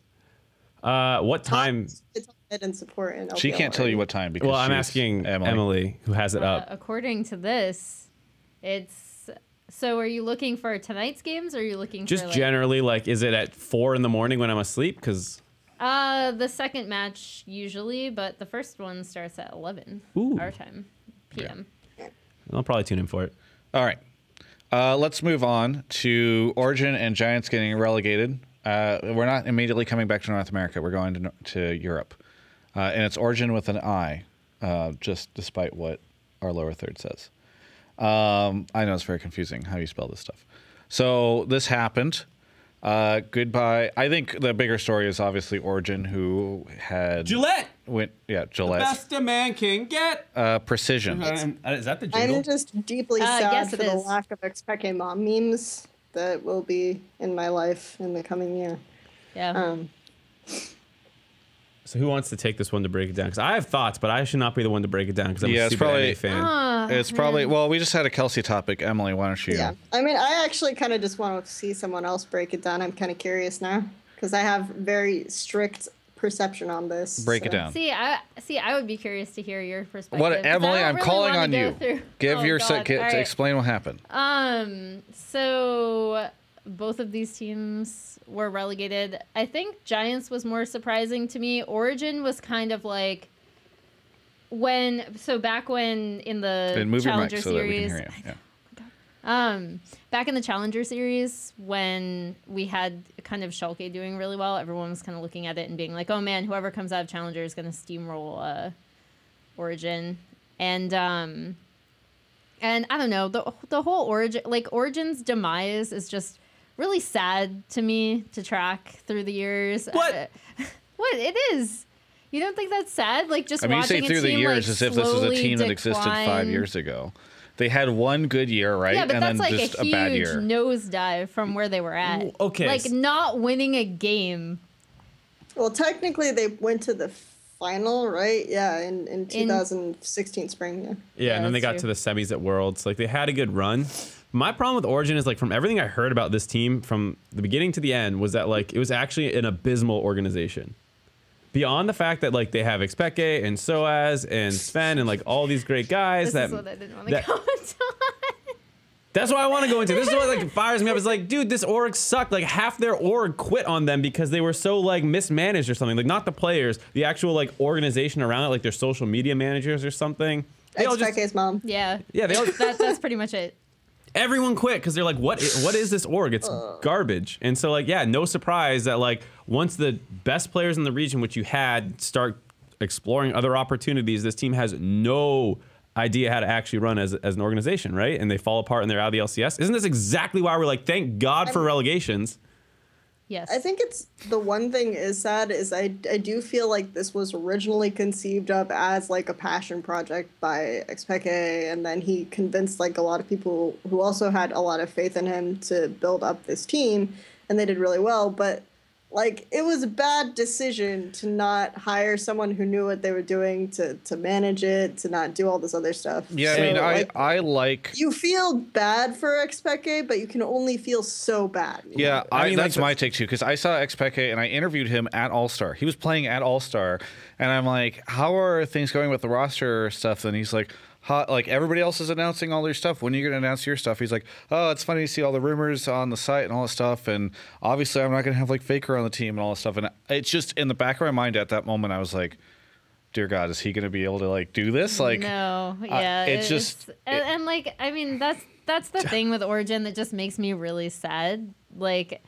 What time? It's and support in LPL. She can't tell you what time because I'm asking Emily, who has it up. According to this, it's. So are you looking for tonight's games, or are you looking just for generally like is it at 4 a.m. when I'm asleep? Because the second match usually, but the first one starts at 11 our time p.m. Yeah. I'll probably tune in for it. All right. Let's move on to Origen and Giants getting relegated. We're not immediately coming back to North America. We're going to Europe. And it's Origen with an I, just despite what our lower third says. I know it's very confusing how you spell this stuff. So this happened. Goodbye. I think the bigger story is obviously Origen, who had... Gillette! Gillette. The best a man can get. Precision. Is that the jingle? I'm just deeply sad for the lack of Expecke Mom memes that will be in my life in the coming year. Yeah. So who wants to take this one to break it down? Because I have thoughts, but I should not be the one to break it down because I'm a super NA fan. It's probably... Well, we just had a Kelsey topic. Emily, why don't you... Yeah. I mean, I actually kind of just want to see someone else break it down. I'm kind of curious now because I have very strict perception on this. Break it down. I would be curious to hear your perspective. What, Emily? I'm calling on you. Give your to explain what happened. So both of these teams were relegated. I think Giants was more surprising to me. Origen was kind of like back when in the Challenger series. Back in the Challenger series, when we had kind of Schalke doing really well, everyone was kind of looking at it and being like, "Oh man, whoever comes out of Challenger is going to steamroll Origen." And I don't know, the whole Origen's demise is just really sad to me to track through the years. What? What it is? You don't think that's sad? Like just you say watching through a team the years as if this was a team that existed decline. 5 years ago. They had one good year, right? Yeah, but and that's then like just a a bad huge year. nosedive from where they were at. Okay. Like not winning a game. Well, technically they went to the final, right? Yeah, in 2016 spring. Yeah, and then they got to the semis at Worlds. Like they had a good run. My problem with Origen is like from everything I heard about this team from the beginning to the end was that like it was actually an abysmal organization. Beyond the fact that like they have Expecke and Soaz and Sven and like all these great guys This is what I didn't want to comment on. That's what I want to go into. This is what like fires me up. It's like, dude, this org sucked. Like half their org quit on them because they were so like mismanaged or something. Like not the players, the actual like organization around it, like their social media managers or something. Expecke's mom. Yeah. Yeah, that's pretty much it. Everyone quit because they're like, what is this org? It's garbage. And so like, yeah, no surprise that like once the best players in the region, which you had, start exploring other opportunities, this team has no idea how to actually run as an organization, right? And they fall apart and they're out of the LCS. Isn't this exactly why we're like, thank God for relegations? Yes. I think it's the one thing is sad is I do feel like this was originally conceived of as like a passion project by Expecke, and then he convinced like a lot of people who also had a lot of faith in him to build up this team, and they did really well. But like it was a bad decision to not hire someone who knew what they were doing to manage it, to not do all this other stuff. Yeah, so, I mean, I like... You feel bad for Expecke, but you can only feel so bad. Yeah, that's my take too, because I saw Expecke and I interviewed him at All-Star. He was playing at All-Star, and I'm like, how are things going with the roster stuff? And he's like, like everybody else is announcing all their stuff. When are you going to announce your stuff? He's like, oh, it's funny to see all the rumors on the site and all that stuff. And obviously I'm not going to have like Faker on the team and all that stuff. And it's just in the back of my mind at that moment, I was like, dear God, is he going to be able to like do this? Like, no, yeah, it's just, and like, I mean, that's the thing with Origen that just makes me really sad. Like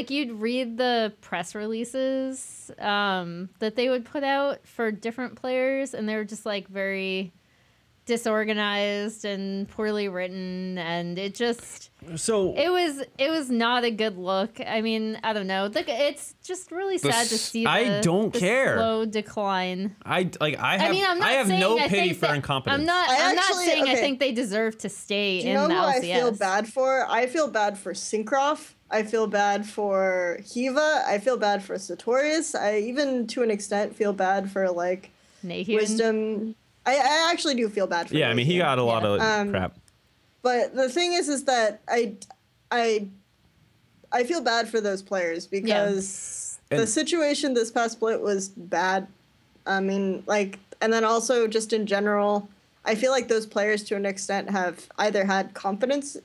you'd read the press releases that they would put out for different players, and they were just like very disorganized and poorly written, and it was not a good look. I mean, I don't know. Like, it's just really sad to see. I don't care. Slow decline. I have no pity for incompetence. I'm not saying I think they deserve to stay in the LCS. Do you know who I feel bad for? I feel bad for Syncroft. I feel bad for Hiva. I feel bad for Sartorius. I even, to an extent, feel bad for like Nahun. Wisdom. I actually do feel bad for him. Yeah, I mean, he got a lot of crap. But the thing is that I feel bad for those players because the situation this past split was bad. I mean, like, and then also just in general, I feel like those players to an extent have either have confidence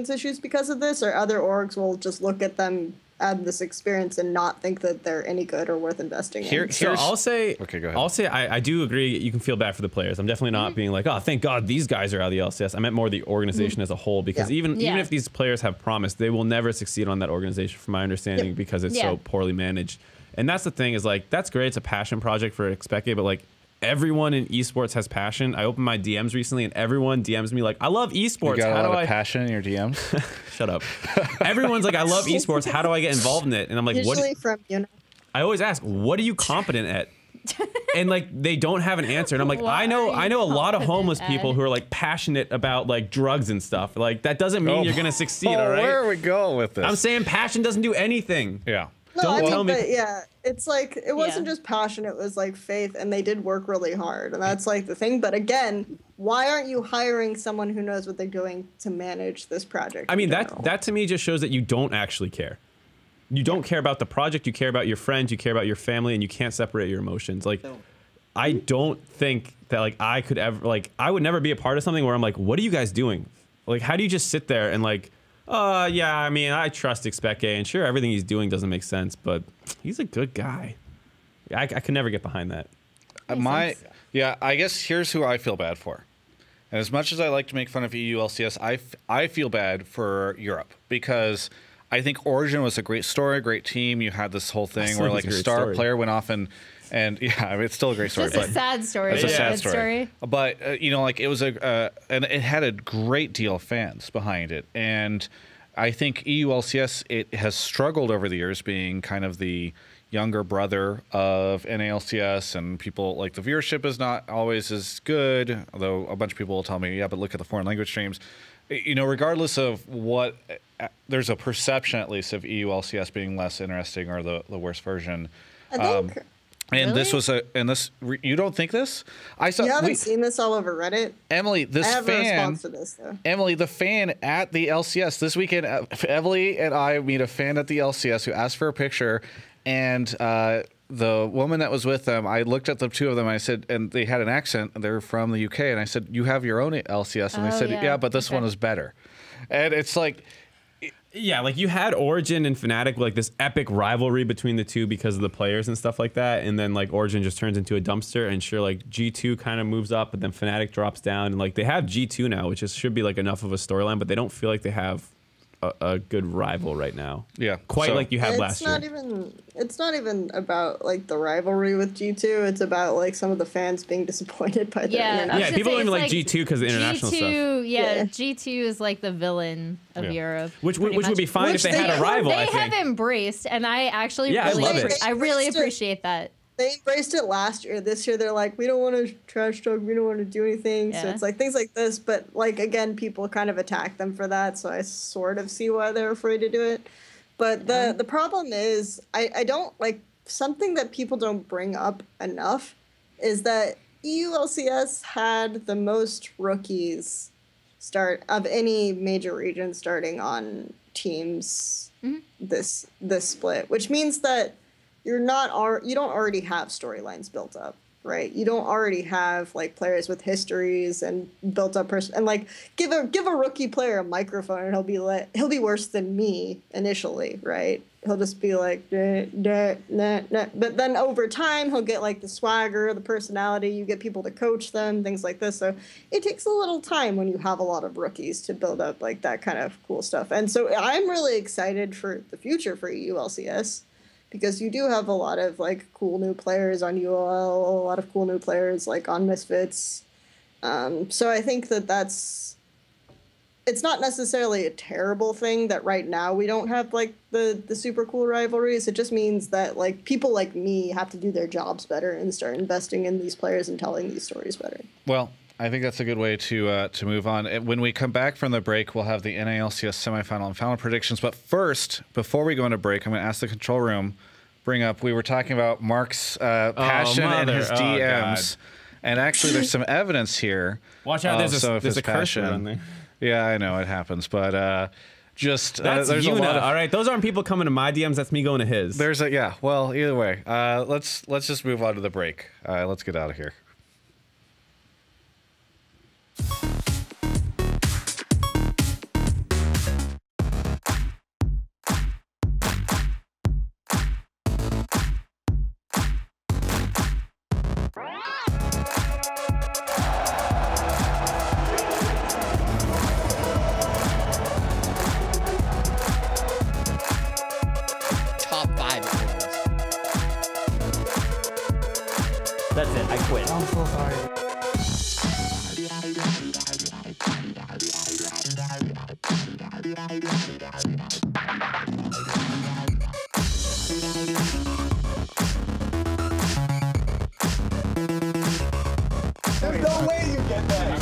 issues because of this, or other orgs will just look at them add this experience and not think that they're any good or worth investing in. So I'll say, okay, go ahead. I'll say I do agree. You can feel bad for the players. I'm definitely not being like, oh, thank God these guys are out of the LCS. I meant more the organization as a whole, because even if these players have promise, they will never succeed on that organization, from my understanding, because it's so poorly managed. And that's the thing, is like, that's great. It's a passion project for Expected, but like, everyone in esports has passion. I opened my DMs recently, and everyone DMs me like, I love esports. You got a lot of passion in your DMs? Shut up. Everyone's like, I love esports. How do I get involved in it? And I'm like, usually from, I always ask, what are you competent at? And like, they don't have an answer. And I'm like, I know a lot of homeless people who are like passionate about like drugs and stuff. Like, that doesn't mean you're going to succeed, all right? Where are we going with this? I'm saying passion doesn't do anything. Yeah. No, tell me. But yeah, it's like, it wasn't just passion, it was like faith, and they did work really hard, and that's like the thing. But again, why aren't you hiring someone who knows what they're doing to manage this project? I mean, that to me just shows that you don't actually care. You don't care about the project, you care about your friends, you care about your family, and you can't separate your emotions. Like, I don't think that like I could ever, like, I would never be a part of something where I'm like, what are you guys doing? Like, how do you just sit there and like, yeah, I mean, I trust Expect and sure, everything he's doing doesn't make sense, but he's a good guy. I could never get behind that. I guess here's who I feel bad for. And as much as I like to make fun of EU LCS, I feel bad for Europe, because I think Origen was a great story, great team. You had this whole thing where like a star player went off and yeah, I mean, it's still a great story. It's a sad story. It's a sad story. But you know, like it was and it had a great deal of fans behind it. And I think EU LCS, it has struggled over the years being kind of the younger brother of NALCS, and people like the viewership is not always as good. Although a bunch of people will tell me, yeah, but look at the foreign language streams. You know, regardless of what, there's a perception at least of EU LCS being less interesting or the worst version. I think. And really? this was you don't think this? You haven't seen this all over Reddit? Emily, I have a response to this, though. Emily, the fan at the LCS this weekend, Emily and I meet a fan at the LCS who asked for a picture, and the woman that was with them, I looked at the two of them, and I said, and they had an accent, they're from the UK, and I said, you have your own LCS, and they said, yeah, but this one is better. And it's like, yeah, like you had Origen and Fnatic, like this epic rivalry between the two because of the players and stuff like that, and then like Origen just turns into a dumpster, and sure, like G2 kind of moves up, but then Fnatic drops down, and like they have G2 now, which should be like enough of a storyline, but they don't feel like they have a good rival right now. Yeah, quite like you had last year. It's not even about like the rivalry with G2. It's about like some of the fans being disappointed by the international. Yeah, people don't even like G2 because of the international stuff. Yeah, G2 is like the villain of Europe. Which would be fine if they had a rival. They have embraced, and I actually really appreciate that. They embraced it last year. This year, they're like, we don't want to trash talk. We don't want to do anything. Yeah. So it's like things like this. But like, again, people kind of attack them for that. So I sort of see why they're afraid to do it. But the problem is, I don't like, something that people don't bring up enough is that EU LCS had the most rookies of any major region starting on teams this split, which means that you don't already have storylines built up. right? You don't already have like players with histories and built up and like give a rookie player a microphone and he'll be worse than me initially, right? He'll just be like, nah. But then over time he'll get like the swagger, the personality. You get people to coach them, things like this. So it takes a little time when you have a lot of rookies to build up like that kind of cool stuff. And so I'm really excited for the future for EU LCS. Because you do have a lot of like cool new players on UOL, a lot of cool new players like on Misfits. So I think it's not necessarily a terrible thing that right now we don't have like the super cool rivalries. It just means that like people like me have to do their jobs better and start investing in these players and telling these stories better. Well, I think that's a good way to move on. When we come back from the break, we'll have the NALCS semifinal and final predictions. But first, before we go into break, I'm going to ask the control room, we were talking about Mark's passion and his DMs. And actually, there's some evidence here. Watch out, there's a cursor on there. Yeah, I know, it happens. But that's there's Yuna, all right? Those aren't people coming to my DMs. That's me going to his. Well, either way. Let's just move on to the break. Let's get out of here. That's it, I quit. I'm so sorry. There's no way you get that.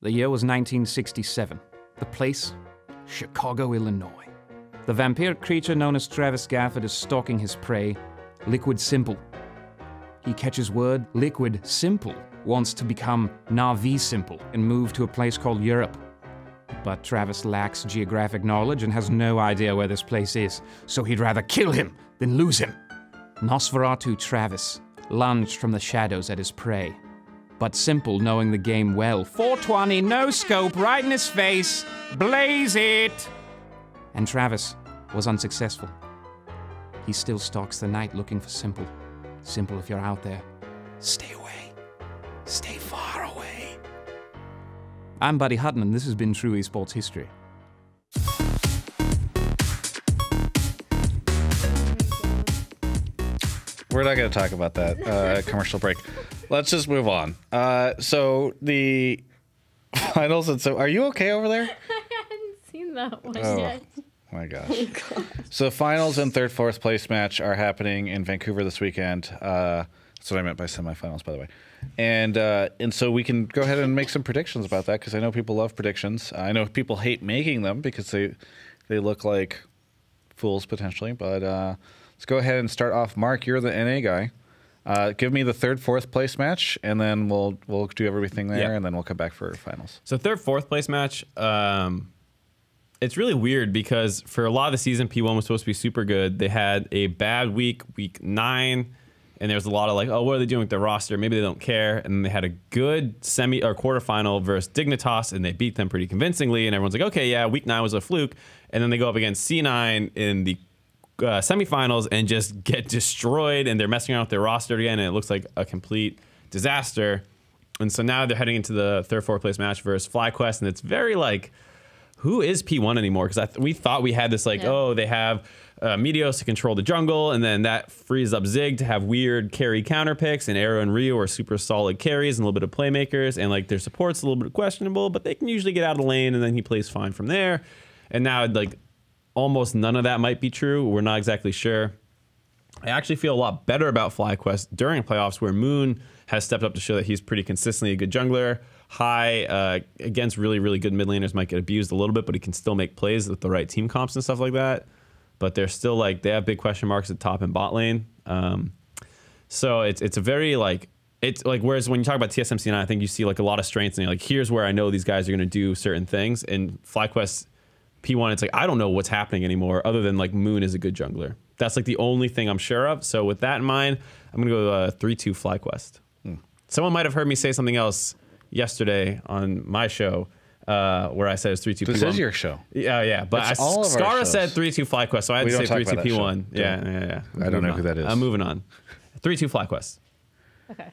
The year was 1967. The place? Chicago, Illinois. The vampiric creature known as Travis Gafford is stalking his prey, Liquid Simple. He catches word Liquid Simple wants to become Na'Vi Simple and move to a place called Europe. But Travis lacks geographic knowledge and has no idea where this place is, so he'd rather kill him than lose him. Nosferatu Travis lunged from the shadows at his prey. But Simple, knowing the game well, 420, no scope, right in his face, blaze it! And Travis was unsuccessful. He still stalks the night looking for Simple. Simple, if you're out there, stay away. Stay far away. I'm Buddy Hutton, and this has been True Esports History. We're not going to talk about that commercial break. Let's just move on. So the finals, and so are you okay over there? I hadn't seen that one Oh. yet. My gosh. So the finals and third, fourth place match are happening in Vancouver this weekend. That's what I meant by semifinals, by the way. And so we can go ahead and make some predictions about that, because I know people love predictions. I know people hate making them because they look like fools potentially. But let's go ahead and start off. Mark, you're the NA guy. Give me the third, fourth place match, and then we'll do everything there, Yep. and then we'll come back for finals. So third, fourth place match, it's really weird because for a lot of the season, P1 was supposed to be super good. They had a bad week 9, and there was a lot of like, oh, what are they doing with their roster? Maybe they don't care. And then they had a good semi or quarterfinal versus Dignitas, and they beat them pretty convincingly. And everyone's like, okay, yeah, week 9 was a fluke. And then they go up against C9 in the semifinals and just get destroyed, and they're messing around with their roster again, and it looks like a complete disaster. And so now they're heading into the third, fourth place match versus FlyQuest, and it's very like, who is P1 anymore? Because we thought we had this like, oh, they have Meteos to control the jungle, and then that frees up Zig to have weird carry counter picks, and Arrow and Rio are super solid carries and a little bit of playmakers, and like their support's a little bit questionable, but they can usually get out of the lane, and then he plays fine from there. And now like almost none of that might be true. We're not exactly sure. I actually feel a lot better about FlyQuest during playoffs, where Moon has stepped up to show that he's pretty consistently a good jungler. High against really, really good mid laners might get abused a little bit, but he can still make plays with the right team comps and stuff like that. but they're still like they have big question marks at top and bot lane. So it's a very like it's like whereas when you talk about TSMC9, I think you see like a lot of strengths and you're like here's where I know these guys are going to do certain things. And FlyQuest P1, it's like I don't know what's happening anymore other than like Moon is a good jungler. That's like the only thing I'm sure of. So with that in mind, I'm gonna go 3-2 FlyQuest. Someone might have heard me say something else yesterday on my show where I said it's 3-2 P1. This is your show. Yeah. But Skara said 3-2 FlyQuest, so I had to say 3-2 P1. Yeah. I don't know who that is. I'm moving on. 3-2 FlyQuest. Okay.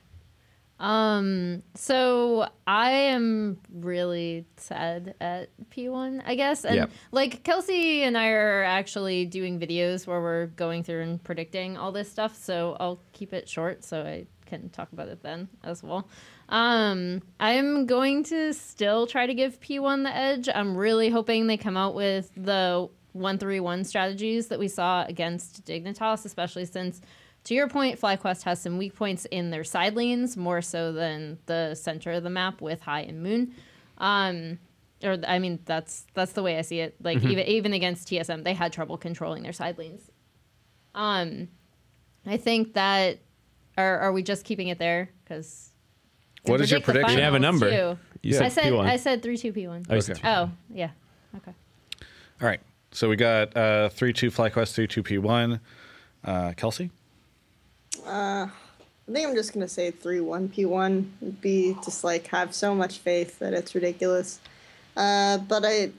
So I am really sad at P1, I guess. And like Kelsey and I are actually doing videos where we're going through and predicting all this stuff. So I'll keep it short so I can talk about it then as well. I'm going to still try to give P1 the edge. I'm really hoping they come out with the 1-3-1 strategies that we saw against Dignitas, especially since, to your point, FlyQuest has some weak points in their side lanes, more so than the center of the map with High and Moon. Or I mean, that's the way I see it. Like even against TSM, they had trouble controlling their side lanes. I think that are we just keeping it there? Because what is your prediction? You have a number. You said P1. I said 3-2 P1. Oh, okay. Oh yeah. Okay. All right. So we got 3-2 FlyQuest, 3-2 P1. Kelsey? I think I'm just gonna say 3-1 P1. It'd be just like have so much faith that it's ridiculous. But I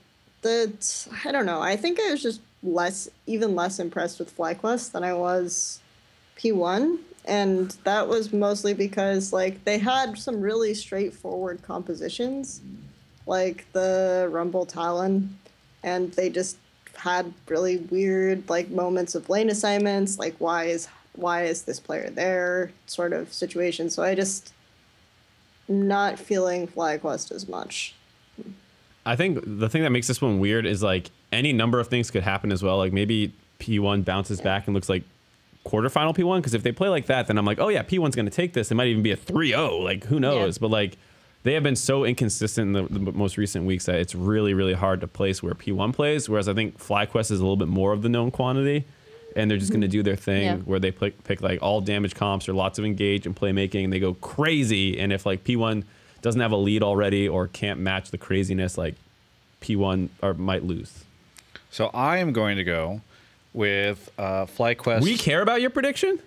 don't know. I think I was just even less impressed with FlyQuest than I was P1, and that was mostly because like they had some really straightforward compositions, like the Rumble Talon, and they just had really weird like moments of lane assignments, like why is this player there sort of situation. So I just not feeling FlyQuest as much. I think the thing that makes this one weird is like any number of things could happen as well. Like maybe P1 bounces back and looks like quarterfinal P1, because if they play like that, then I'm like, oh yeah, P1's going to take this. It might even be a 3-0. Like who knows? Yeah. But like they have been so inconsistent in the most recent weeks that it's really, really hard to place where P1 plays. Whereas I think FlyQuest is a little bit more of the known quantity, and they're just going to do their thing where they pick like all damage comps or lots of engage and playmaking, and they go crazy. And if like P1 doesn't have a lead already or can't match the craziness, like P1 might lose. So I am going to go with FlyQuest. We care about your prediction?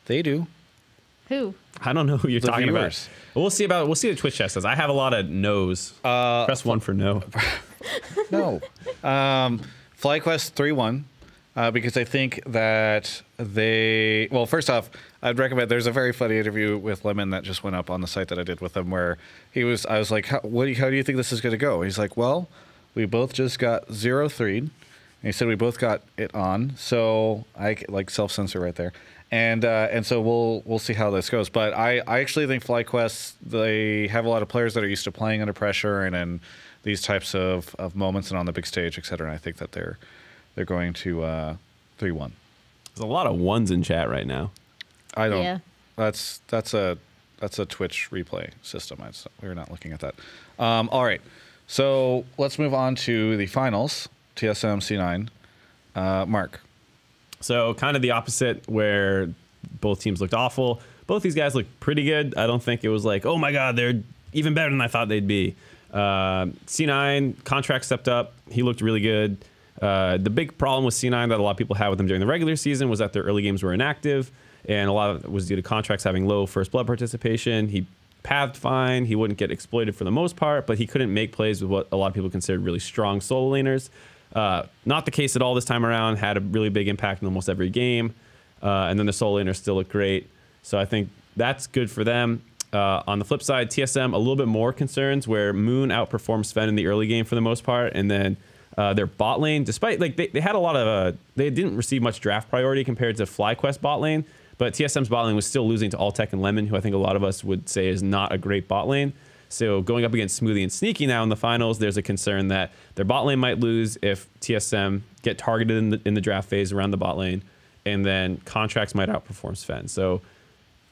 They do. Who? I don't know who you're talking viewers. About. We'll see the Twitch chat says. I have a lot of no's. Press 1 for no. No. FlyQuest 3-1. Because I think that well, first off, I'd recommend, there's a very funny interview with Lemon that just went up on the site that I did with him where I was like, how do you think this is going to go? He's like, well, we both just got 0-3. And he said we both got it on. So I like self-censor right there. And so we'll see how this goes. But I actually think FlyQuest, they have a lot of players that are used to playing under pressure and in these types of moments and on the big stage, et cetera. And I think that they're going to 3-1. There's a lot of ones in chat right now. I don't. Yeah. That's a Twitch replay system. We're not looking at that. All right. So let's move on to the finals. TSM C9. Mark. So kind of the opposite, where both teams looked awful. Both these guys looked pretty good. I don't think it was like, oh my God, they're even better than I thought they'd be. C9 contract stepped up. He looked really good. The big problem with C9 that a lot of people had with him during the regular season was that their early games were inactive, and a lot of it was due to contracts having low first blood participation. He pathed fine. He wouldn't get exploited for the most part, but he couldn't make plays with what a lot of people considered really strong solo laners. Not the case at all this time around. Had a really big impact in almost every game, and then the solo laners still look great. So I think that's good for them. On the flip side, TSM a little bit more concerns, where Moon outperformed Sven in the early game for the most part, and then their bot lane, despite like they had a lot of they didn't receive much draft priority compared to FlyQuest bot lane, but TSM's bot lane was still losing to Alltech and Lemon, who I think a lot of us would say is not a great bot lane. So going up against Smoothie and Sneaky now in the finals, there's a concern that their bot lane might lose if TSM get targeted in the draft phase around the bot lane, and then contracts might outperform Sven. So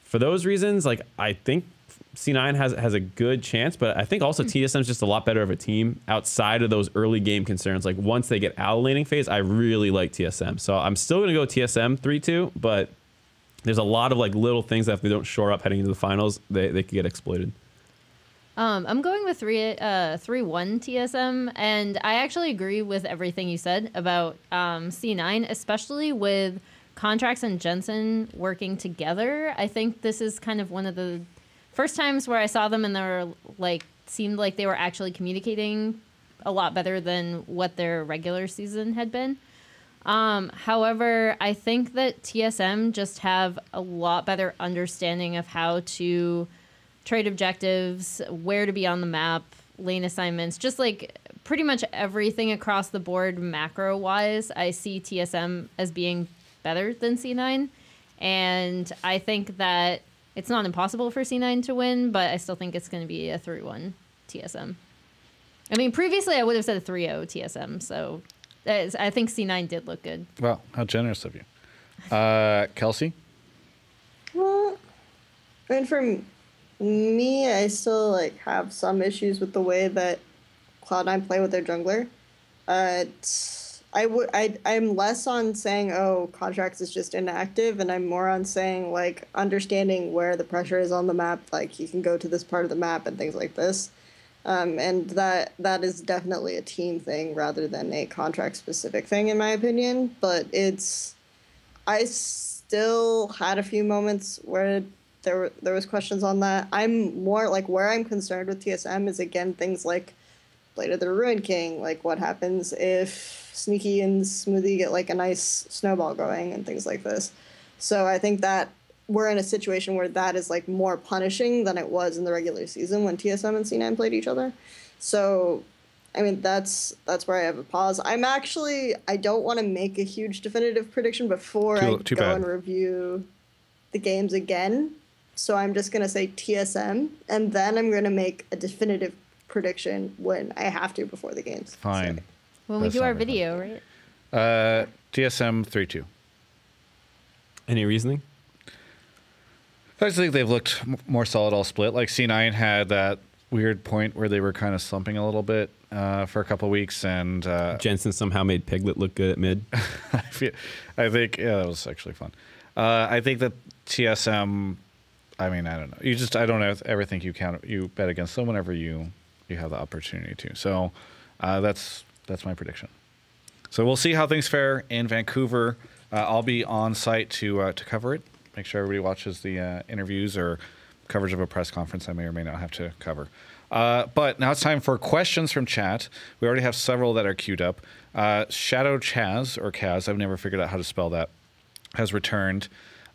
for those reasons, like I think C9 has a good chance, but I think also TSM is just a lot better of a team outside of those early game concerns. Like once they get out of laning phase, I really like TSM. So I'm still going to go TSM 3-2, but there's a lot of like little things that if they don't shore up heading into the finals, they could get exploited. I'm going with 3-1 TSM, and I actually agree with everything you said about C9, especially with Contracts and Jensen working together. I think this is kind of one of the first times where I saw them and they were like seemed like they were actually communicating a lot better than what their regular season had been. However, I think that TSM just have a lot better understanding of how to trade objectives, where to be on the map, lane assignments, just like pretty much everything across the board macro wise. I see TSM as being better than C9, and I think that it's not impossible for C9 to win, but I still think it's going to be a 3-1 TSM. I mean, previously I would have said a 3-0 TSM, so I think C9 did look good. Well, how generous of you. Kelsey? Well, I mean, for me, I still like have some issues with the way that Cloud9 play with their jungler. I'm less on saying, oh, Contracts is just inactive, and I'm more on saying, like, understanding where the pressure is on the map, like, you can go to this part of the map and things like this. And that is definitely a team thing rather than a contract-specific thing, in my opinion. But I still had a few moments where there was questions on that. I'm more, like, where I'm concerned with TSM is, again, things like Blade of the Ruined King, like, what happens if Sneaky and Smoothie get like a nice snowball going and things like this. So I think that we're in a situation where that is like more punishing than it was in the regular season when TSM and C9 played each other. So, I mean, that's where I have a pause. I don't want to make a huge definitive prediction before I go and review the games again. So I'm just going to say TSM, and then I'm going to make a definitive prediction when I have to before the games. Fine. So, when we do our video, right? TSM 3-2. Any reasoning? I just think they've looked more solid all split. Like C9 had that weird point where they were kind of slumping a little bit for a couple of weeks, and Jensen somehow made Piglet look good at mid. I think that was actually fun. I think that TSM. I mean, I don't know. I don't ever think you bet against them whenever you have the opportunity to. So that's my prediction. So we'll see how things fare in Vancouver. I'll be on site to cover it. Make sure everybody watches the interviews or coverage of a press conference I may or may not have to cover. But now it's time for questions from chat. We already have several that are queued up. Shadow Chaz, or Kaz, I've never figured out how to spell that, has returned.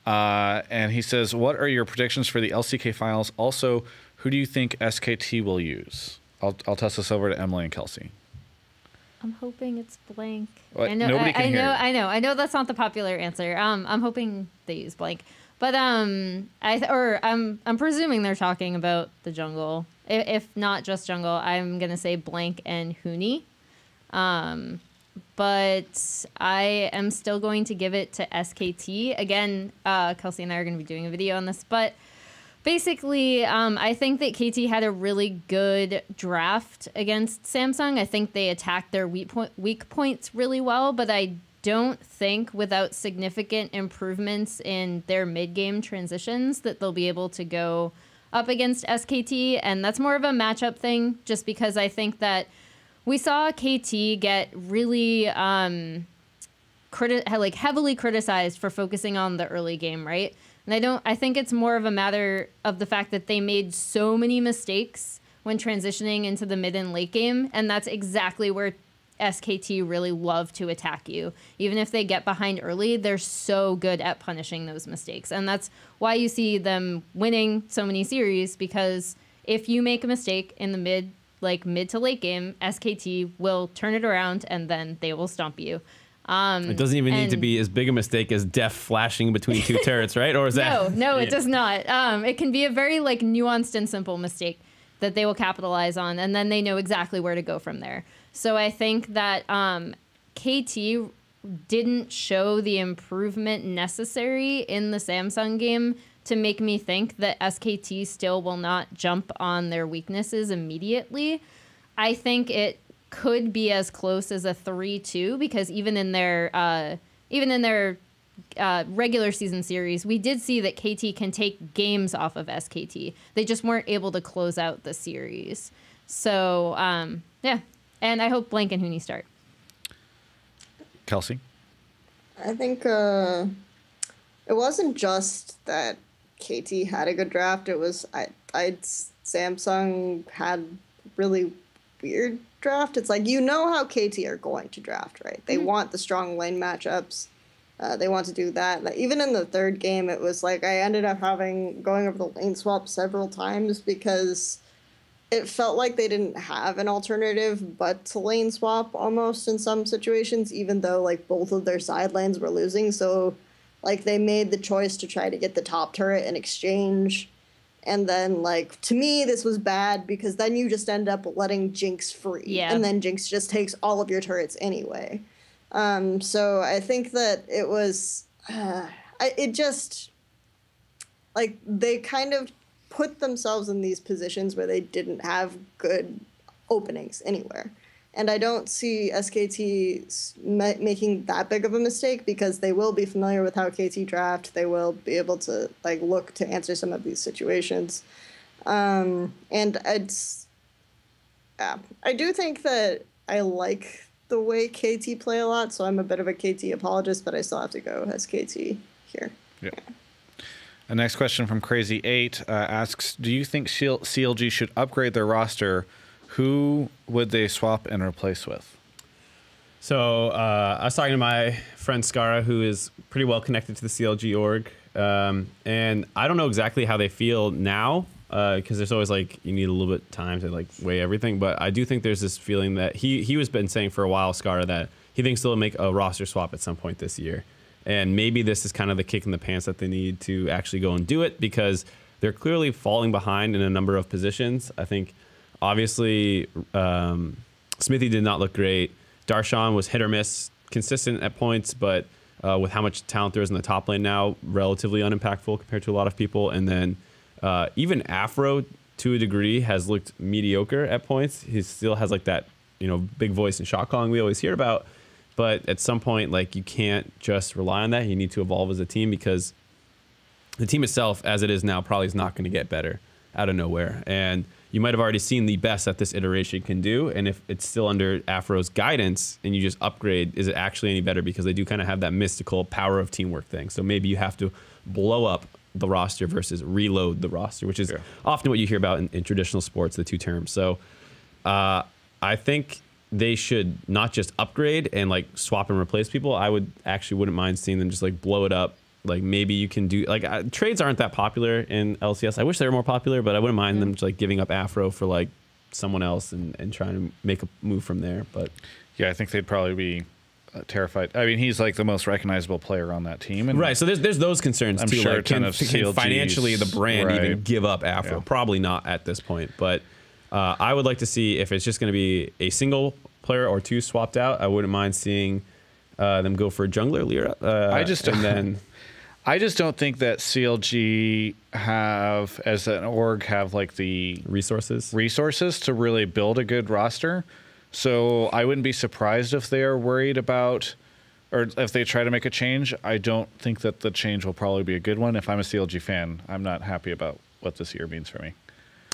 And he says, what are your predictions for the LCK finals? Also, who do you think SKT will use? I'll toss this over to Emily and Kelsey. I'm hoping it's blank. What? I know. Nobody can hear you. I know that's not the popular answer. I'm hoping they use blank, but I'm presuming they're talking about the jungle. If not just jungle, I'm gonna say blank and Huni. But I am still going to give it to SKT again. Kelsey and I are going to be doing a video on this, but basically, I think that KT had a really good draft against Samsung. I think they attacked their weak points really well, but I don't think without significant improvements in their mid-game transitions that they'll be able to go up against SKT, and that's more of a matchup thing, just because I think that we saw KT get really heavily criticized for focusing on the early game, right? And I think it's more of a matter of the fact that they made so many mistakes when transitioning into the mid and late game, and that's exactly where SKT really love to attack you. Even if they get behind early, they're so good at punishing those mistakes. And that's why you see them winning so many series, because if you make a mistake in the mid to late game, SKT will turn it around and then they will stomp you. It doesn't even need to be as big a mistake as Def flashing between two turrets, right? Or is that? No, it does not. It can be a very nuanced and simple mistake that they will capitalize on, and then they know exactly where to go from there. So I think that KT didn't show the improvement necessary in the Samsung game to make me think that SKT still will not jump on their weaknesses immediately. I think it could be as close as a 3-2 because even in their regular season series, we did see that KT can take games off of SKT. They just weren't able to close out the series. So, yeah. And I hope Blank and Hooney start. Kelsey? I think it wasn't just that KT had a good draft. It was Samsung had really weird draft. It's like, you know how KT are going to draft, right? They want the strong lane matchups. They want to do that. Like, even in the third game, it was like I ended up going over the lane swap several times because it felt like they didn't have an alternative but to lane swap almost in some situations, even though like both of their side lanes were losing. So like they made the choice to try to get the top turret in exchange. And then like, to me, this was bad because then you just end up letting Jinx free. Yeah. And then Jinx just takes all of your turrets anyway. So I think that it was, it just, like, they kind of put themselves in these positions where they didn't have good openings anywhere. And I don't see SKT making that big of a mistake because they will be familiar with how KT draft. They will be able to, like, look to answer some of these situations. And it's, yeah, I do think that I like the way KT play a lot, so I'm a bit of a KT apologist, but I still have to go SKT here. Yeah. The next question from Crazy8 asks, do you think CLG should upgrade their roster? Who would they swap and replace with? So I was talking to my friend Skara, who is pretty well connected to the CLG org. And I don't know exactly how they feel now, because there's always like, you need a little bit of time to like weigh everything. But I do think there's this feeling that he was been saying for a while, Skara, that he thinks they'll make a roster swap at some point this year. And maybe this is kind of the kick in the pants that they need to actually go and do it, because they're clearly falling behind in a number of positions. I think obviously Smithy did not look great. Darshan was hit or miss, consistent at points, but with how much talent there is in the top lane now, relatively unimpactful compared to a lot of people. And then even Afro, to a degree, has looked mediocre at points. He still has like that, big voice and shot calling we always hear about. But at some point, like, you can't just rely on that. You need to evolve as a team, because the team itself, as it is now, probably is not going to get better out of nowhere. And you might have already seen the best that this iteration can do. And if it's still under Afro's guidance and you just upgrade, is it actually any better? Because they do kind of have that mystical power of teamwork thing. So maybe you have to blow up the roster versus reload the roster, which is often what you hear about in traditional sports, the two terms. So I think they should not just upgrade and like swap and replace people. I wouldn't mind seeing them just like blow it up. Like, maybe you can do like trades aren't that popular in LCS. I wish they were more popular, but I wouldn't mind them just like giving up Afro for like someone else and trying to make a move from there. But yeah, I think they'd probably be terrified. I mean, he's like the most recognizable player on that team. And right. So there's those concerns I'm too. sure Like, can financially the brand even give up Afro? Yeah. Probably not at this point. But I would like to see if it's just going to be a single player or two swapped out. I wouldn't mind seeing them go for a jungler, Lyra. I just don't think that CLG have, as an org, have like the resources to really build a good roster. So I wouldn't be surprised if they are worried about, or if they try to make a change. I don't think that the change will probably be a good one. If I'm a CLG fan, I'm not happy about what this year means for me.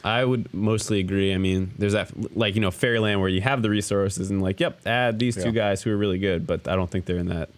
I would mostly agree. I mean, there's that, like, Fairyland, where you have the resources and like, yep, add these two guys who are really good, but I don't think they're in that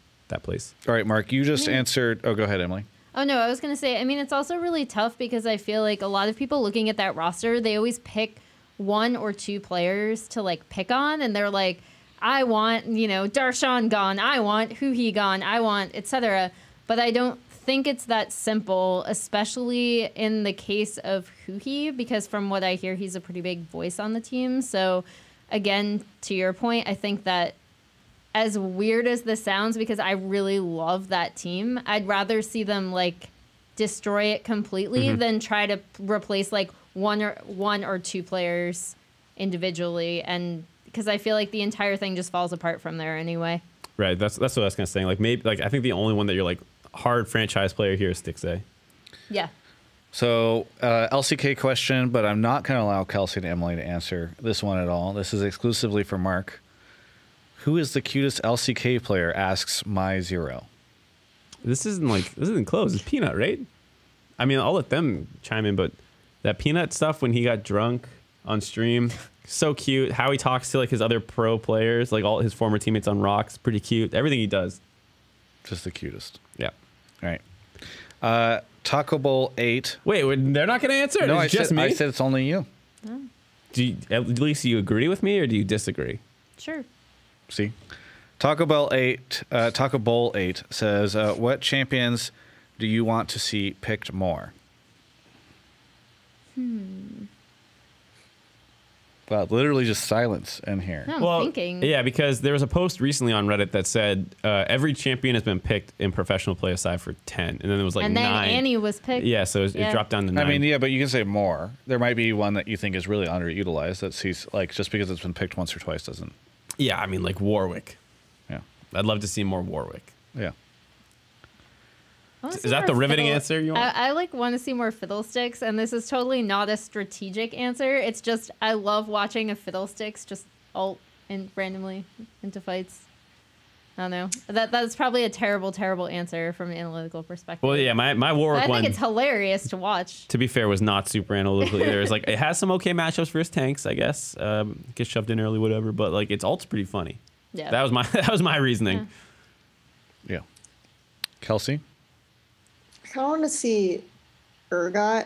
place. All right, Mark, you just answered. Oh, go ahead, Emily. Oh, no, I was going to say, I mean, it's also really tough because I feel like a lot of people looking at that roster, they always pick one or two players to like pick on, and they're like, I want, Darshan gone, I want Huhi gone, I want, etc. But I don't think it's that simple, especially in the case of Huhi, because from what I hear, he's a pretty big voice on the team. So again, to your point, I think that as weird as this sounds, because I really love that team, I'd rather see them like destroy it completely than try to replace like one or two players individually, and because I feel like the entire thing just falls apart from there anyway. Right. That's what I was gonna say. Like maybe like I think the only one that you're like hard franchise player here is Stixay. Yeah. So LCK question, but I'm not going to allow Kelsey and Emily to answer this one at all. This is exclusively for Mark. Who is the cutest LCK player? Asks My Zero. This isn't close. It's Peanut, right? I mean, I'll let them chime in, but that Peanut stuff when he got drunk on stream, so cute. How he talks to like his other pro players, like all his former teammates on Rocks, pretty cute. Everything he does, just the cutest. Yeah. All right. Taco Bowl 8. Wait, they're not gonna answer. No, it's just me. I said it's only you. Oh. At least you agree with me, or do you disagree? Sure. See, Taco Bowl 8 says, "What champions do you want to see picked more?" Wow, literally just silence in here. No, I'm thinking. Yeah, because there was a post recently on Reddit that said every champion has been picked in professional play aside for 10, and then it was like 9. And then Annie was picked. Yeah, so it dropped down to 9. I mean, yeah, but you can say more. There might be one that you think is really underutilized that sees like just because it's been picked once or twice doesn't. Yeah, I mean like Warwick. Yeah, I'd love to see more Warwick. Yeah. Is that the riveting answer you want? I like want to see more Fiddlesticks, and this is totally not a strategic answer. It's just I love watching a Fiddlesticks just ult and randomly into fights. I don't know. That's probably a terrible answer from an analytical perspective. Well, yeah, my Warwick one. I think it's hilarious to watch. To be fair, was not super analytical either. It's like it has some okay matchups for his tanks, I guess. Gets shoved in early, whatever. But like its ult's pretty funny. Yeah. That was my reasoning. Yeah. Kelsey. I kind of want to see Urgot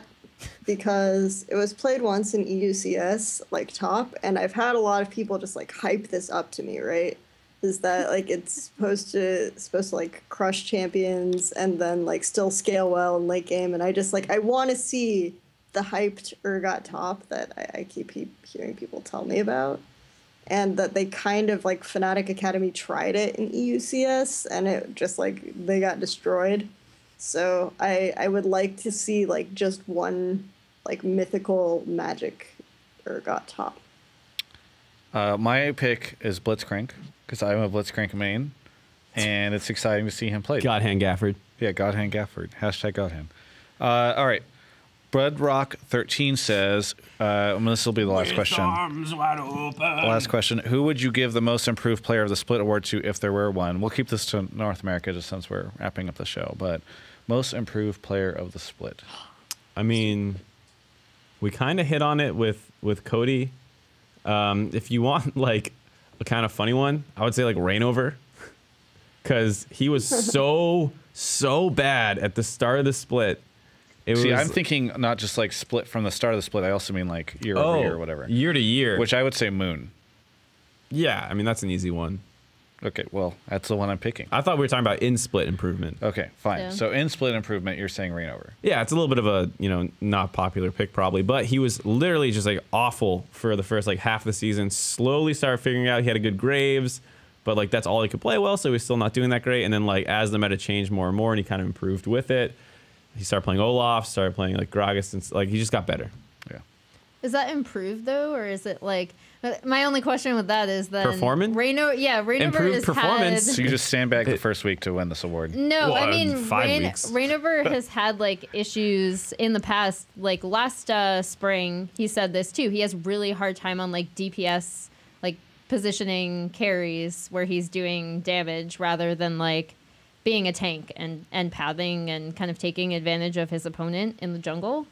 because it was played once in EUCS, like top, and I've had a lot of people just like hype this up to me, right? Is that like it's supposed to like crush champions and then like still scale well in late game, and I just like I want to see the hyped Urgot top that I keep hearing people tell me about. And that they kind of like Fnatic Academy tried it in EUCS and it just like they got destroyed. So I would like to see like just one like mythical magic Urgot top. My pick is Blitzcrank because I'm a Blitzcrank main, and it's exciting to see him play. Godhand Gafford. Yeah, Godhand Gafford. Hashtag Godhand. All right. Breadrock13 says, this will be the last question. Arms wide open. Last question. Who would you give the most improved player of the split award to if there were one? We'll keep this to North America just since we're wrapping up the show. But most improved player of the split. I mean, we kind of hit on it with Cody. If you want like a kind of funny one, I would say like Rainover. Because he was so bad at the start of the split. I'm thinking not just like split from the start of the split. I also mean like year over year or whatever. Year to year. Which I would say Moon. Yeah, I mean, that's an easy one. Okay, well, that's the one I'm picking. I thought we were talking about in split improvement. Okay, fine. Yeah. So in split improvement, you're saying Rainover. Yeah, it's a little bit of a, not popular pick probably, but he was literally just like awful for the first like half of the season. Slowly started figuring out he had a good Graves, but like that's all he could play well, so he's still not doing that great. And then like as the meta changed more and more and he kind of improved with it, he started playing Olaf, started playing like Gragas, and like he just got better. Yeah. Is that improved though, or is it like? My only question with that is then performance. Rainover Improved has performance. So you just sandbag the first week to win this award. No, Well, I mean 5 weeks. Rainover has had like issues in the past. Like last spring, he said this too. He has really hard time on like DPS, like positioning carries where he's doing damage rather than like being a tank and pathing and kind of taking advantage of his opponent in the jungle.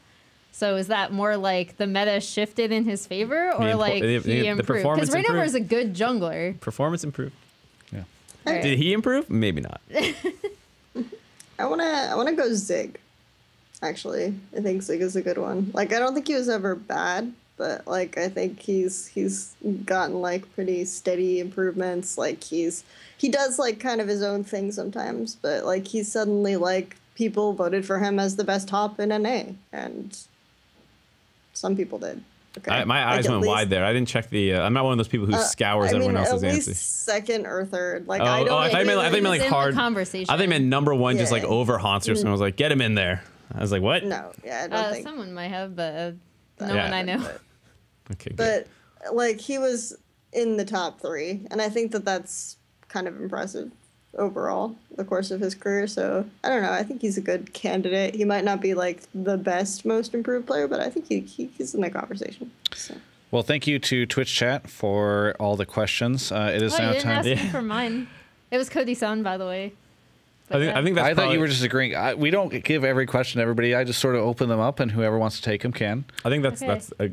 So is that more like the meta shifted in his favor, or like he improved? Because Rainover is a good jungler. Performance improved. Yeah. Right. Did he improve? Maybe not. I wanna go Zig. Actually, I think Zig is a good one. Like I don't think he was ever bad, but like I think he's gotten like pretty steady improvements. Like he does like kind of his own thing sometimes, but like he's suddenly like people voted for him as the best top in NA, and some people did. Okay. My eyes went wide there. I didn't check the. I'm not one of those people who scours everyone else's at answers. least second or third. Like I thought you meant like hard. Conversation. I think meant number one, just like Yeah. over Haunts or something. I was like, get him in there. I was like, what? No, yeah, I don't think. Someone might have, but no Yeah. one I know. Okay, good. But like he was in the top 3, and I think that's kind of impressive overall the course of his career. So I don't know. I think he's a good candidate. He might not be like the best, most improved player, but I think he's in the conversation. So. Well, thank you to Twitch chat for all the questions. It is now you didn't time. ask me for mine. It was Cody-san, by the way. I think that's I thought probably, you were just agreeing. We don't give every question to everybody. I just sort of open them up, and whoever wants to take them can. I think that's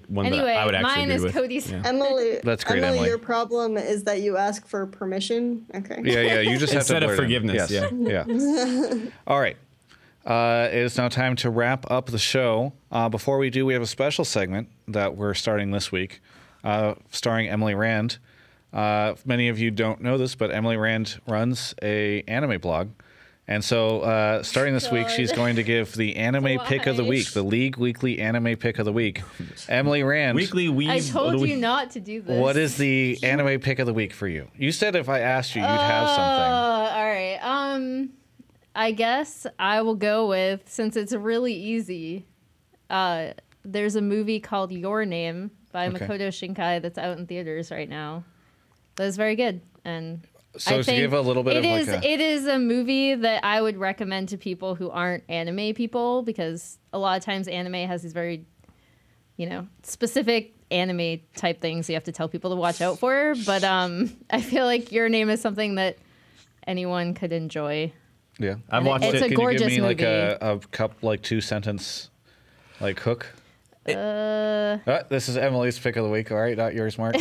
one anyway, that I would actually mine agree is with. Cody's. Yeah. Emily, That's great, Emily, Emily. your problem is that you ask for permission. Okay. Yeah. You just have to Instead of blurt in. forgiveness, Yes. Yeah. All right. It is now time to wrap up the show. Before we do, we have a special segment that we're starting this week, starring Emily Rand. Many of you don't know this, but Emily Rand runs a anime blog. And so starting this week, she's going to give the anime pick of the week, the League Weekly Anime Pick of the Week. Emily Rand. Weekly weeb. I told you not to do this. What is the anime pick of the week for you? You said if I asked you, you'd have something. All right. I guess I will go with, since it's really easy, there's a movie called Your Name by Makoto Shinkai that's out in theaters right now. That is very good. And So I to think give a little bit of like it is a movie that I would recommend to people who aren't anime people, because a lot of times anime has these very, specific anime type things you have to tell people to watch out for. But I feel like Your Name is something that anyone could enjoy. Yeah, I've watched It's it. a Can gorgeous you give me movie. like a couple, like 2-sentence, like hook? This is Emily's pick of the week. All right, not yours, Mark.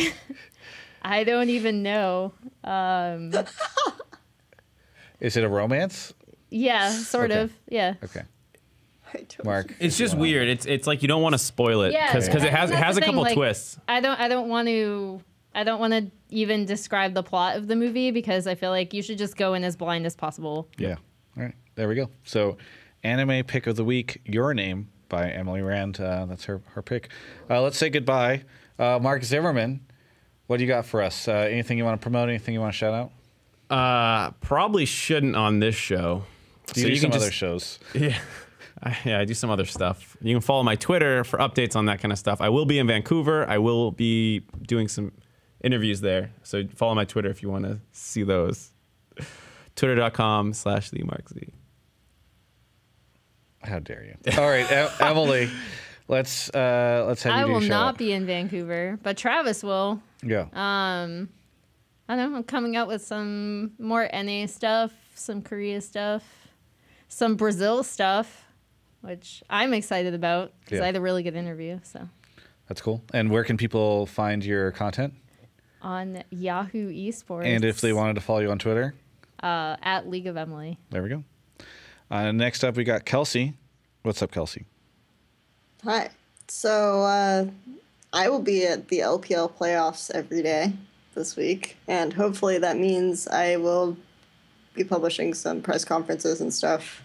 I don't even know. Is it a romance? Yeah, sort Okay. of. Yeah. Okay, I don't- Mark. It's just weird. It's like you don't want to spoil it Yeah, because it has that's a the thing, couple like, twists. I don't want to even describe the plot of the movie, because I feel like you should just go in as blind as possible. Yeah. All right, there we go. So, anime pick of the week, Your Name by Emily Rand. That's her pick. Let's say goodbye. Mark Zimmerman, what do you got for us? Anything you want to promote? Anything you want to shout out? Probably shouldn't on this show. You do some other shows. Yeah. I do some other stuff. You can follow my Twitter for updates on that kind of stuff. I will be in Vancouver. I will be doing some interviews there. So follow my Twitter if you want to see those. Twitter.com/TheMarkZ. How dare you? All right, Emily, let's have you I do a will shout not out. be in Vancouver, but Travis will. Yeah. I don't know. I'm coming out with some more NA stuff, some Korea stuff, some Brazil stuff, which I'm excited about because Yeah. I had a really good interview. So That's cool. And where can people find your content? on Yahoo Esports. And if they wanted to follow you on Twitter? At League of Emily. There we go. Next up, we got Kelsey. What's up, Kelsey? Hi. So I will be at the LPL playoffs every day this week, and hopefully that means I will be publishing some press conferences and stuff.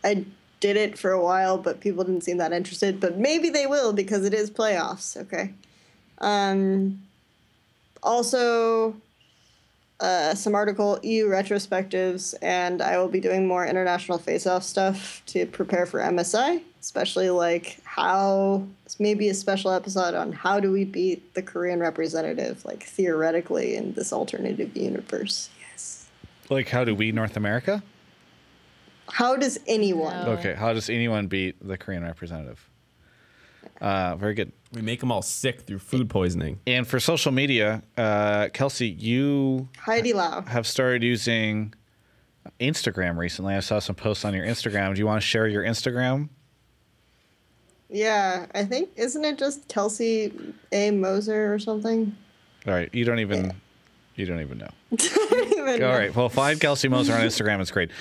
I did it for a while, but people didn't seem that interested, but maybe they will because it is playoffs, okay? Also, some article EU retrospectives, and I will be doing more international face-off stuff to prepare for MSI, especially like maybe a special episode on how do we beat the Korean representative, like theoretically in this alternative universe. Yes. Like, how do we, North America? How does anyone? No. Okay, how does anyone beat the Korean representative? Very good. We make them all sick through food poisoning. And for social media, Kelsey, you Heidi Lau. have started using Instagram recently. I saw some posts on your Instagram. Do you want to share your Instagram? Yeah, I think, isn't it just Kelsey A. Moser or something? All right, you don't even know. I don't even know. All right. Well, find Kelsey Moser on Instagram. It's great.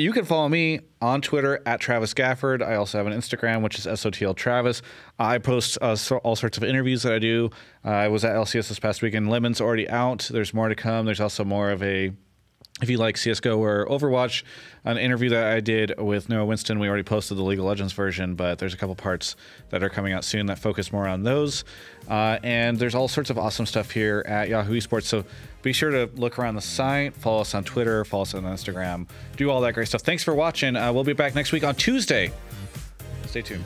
You can follow me on Twitter at Travis Gafford. I also have an Instagram, which is SOTL Travis. I post all sorts of interviews that I do. I was at LCS this past weekend. Lemon's already out. There's more to come. There's also more of a, if you like CSGO or Overwatch, an interview that I did with Noah Winston. We already posted the League of Legends version, but there's a couple parts that are coming out soon that focus more on those. And there's all sorts of awesome stuff here at Yahoo Esports. So be sure to look around the site, follow us on Twitter, follow us on Instagram, do all that great stuff. Thanks for watching. We'll be back next week on Tuesday. Stay tuned.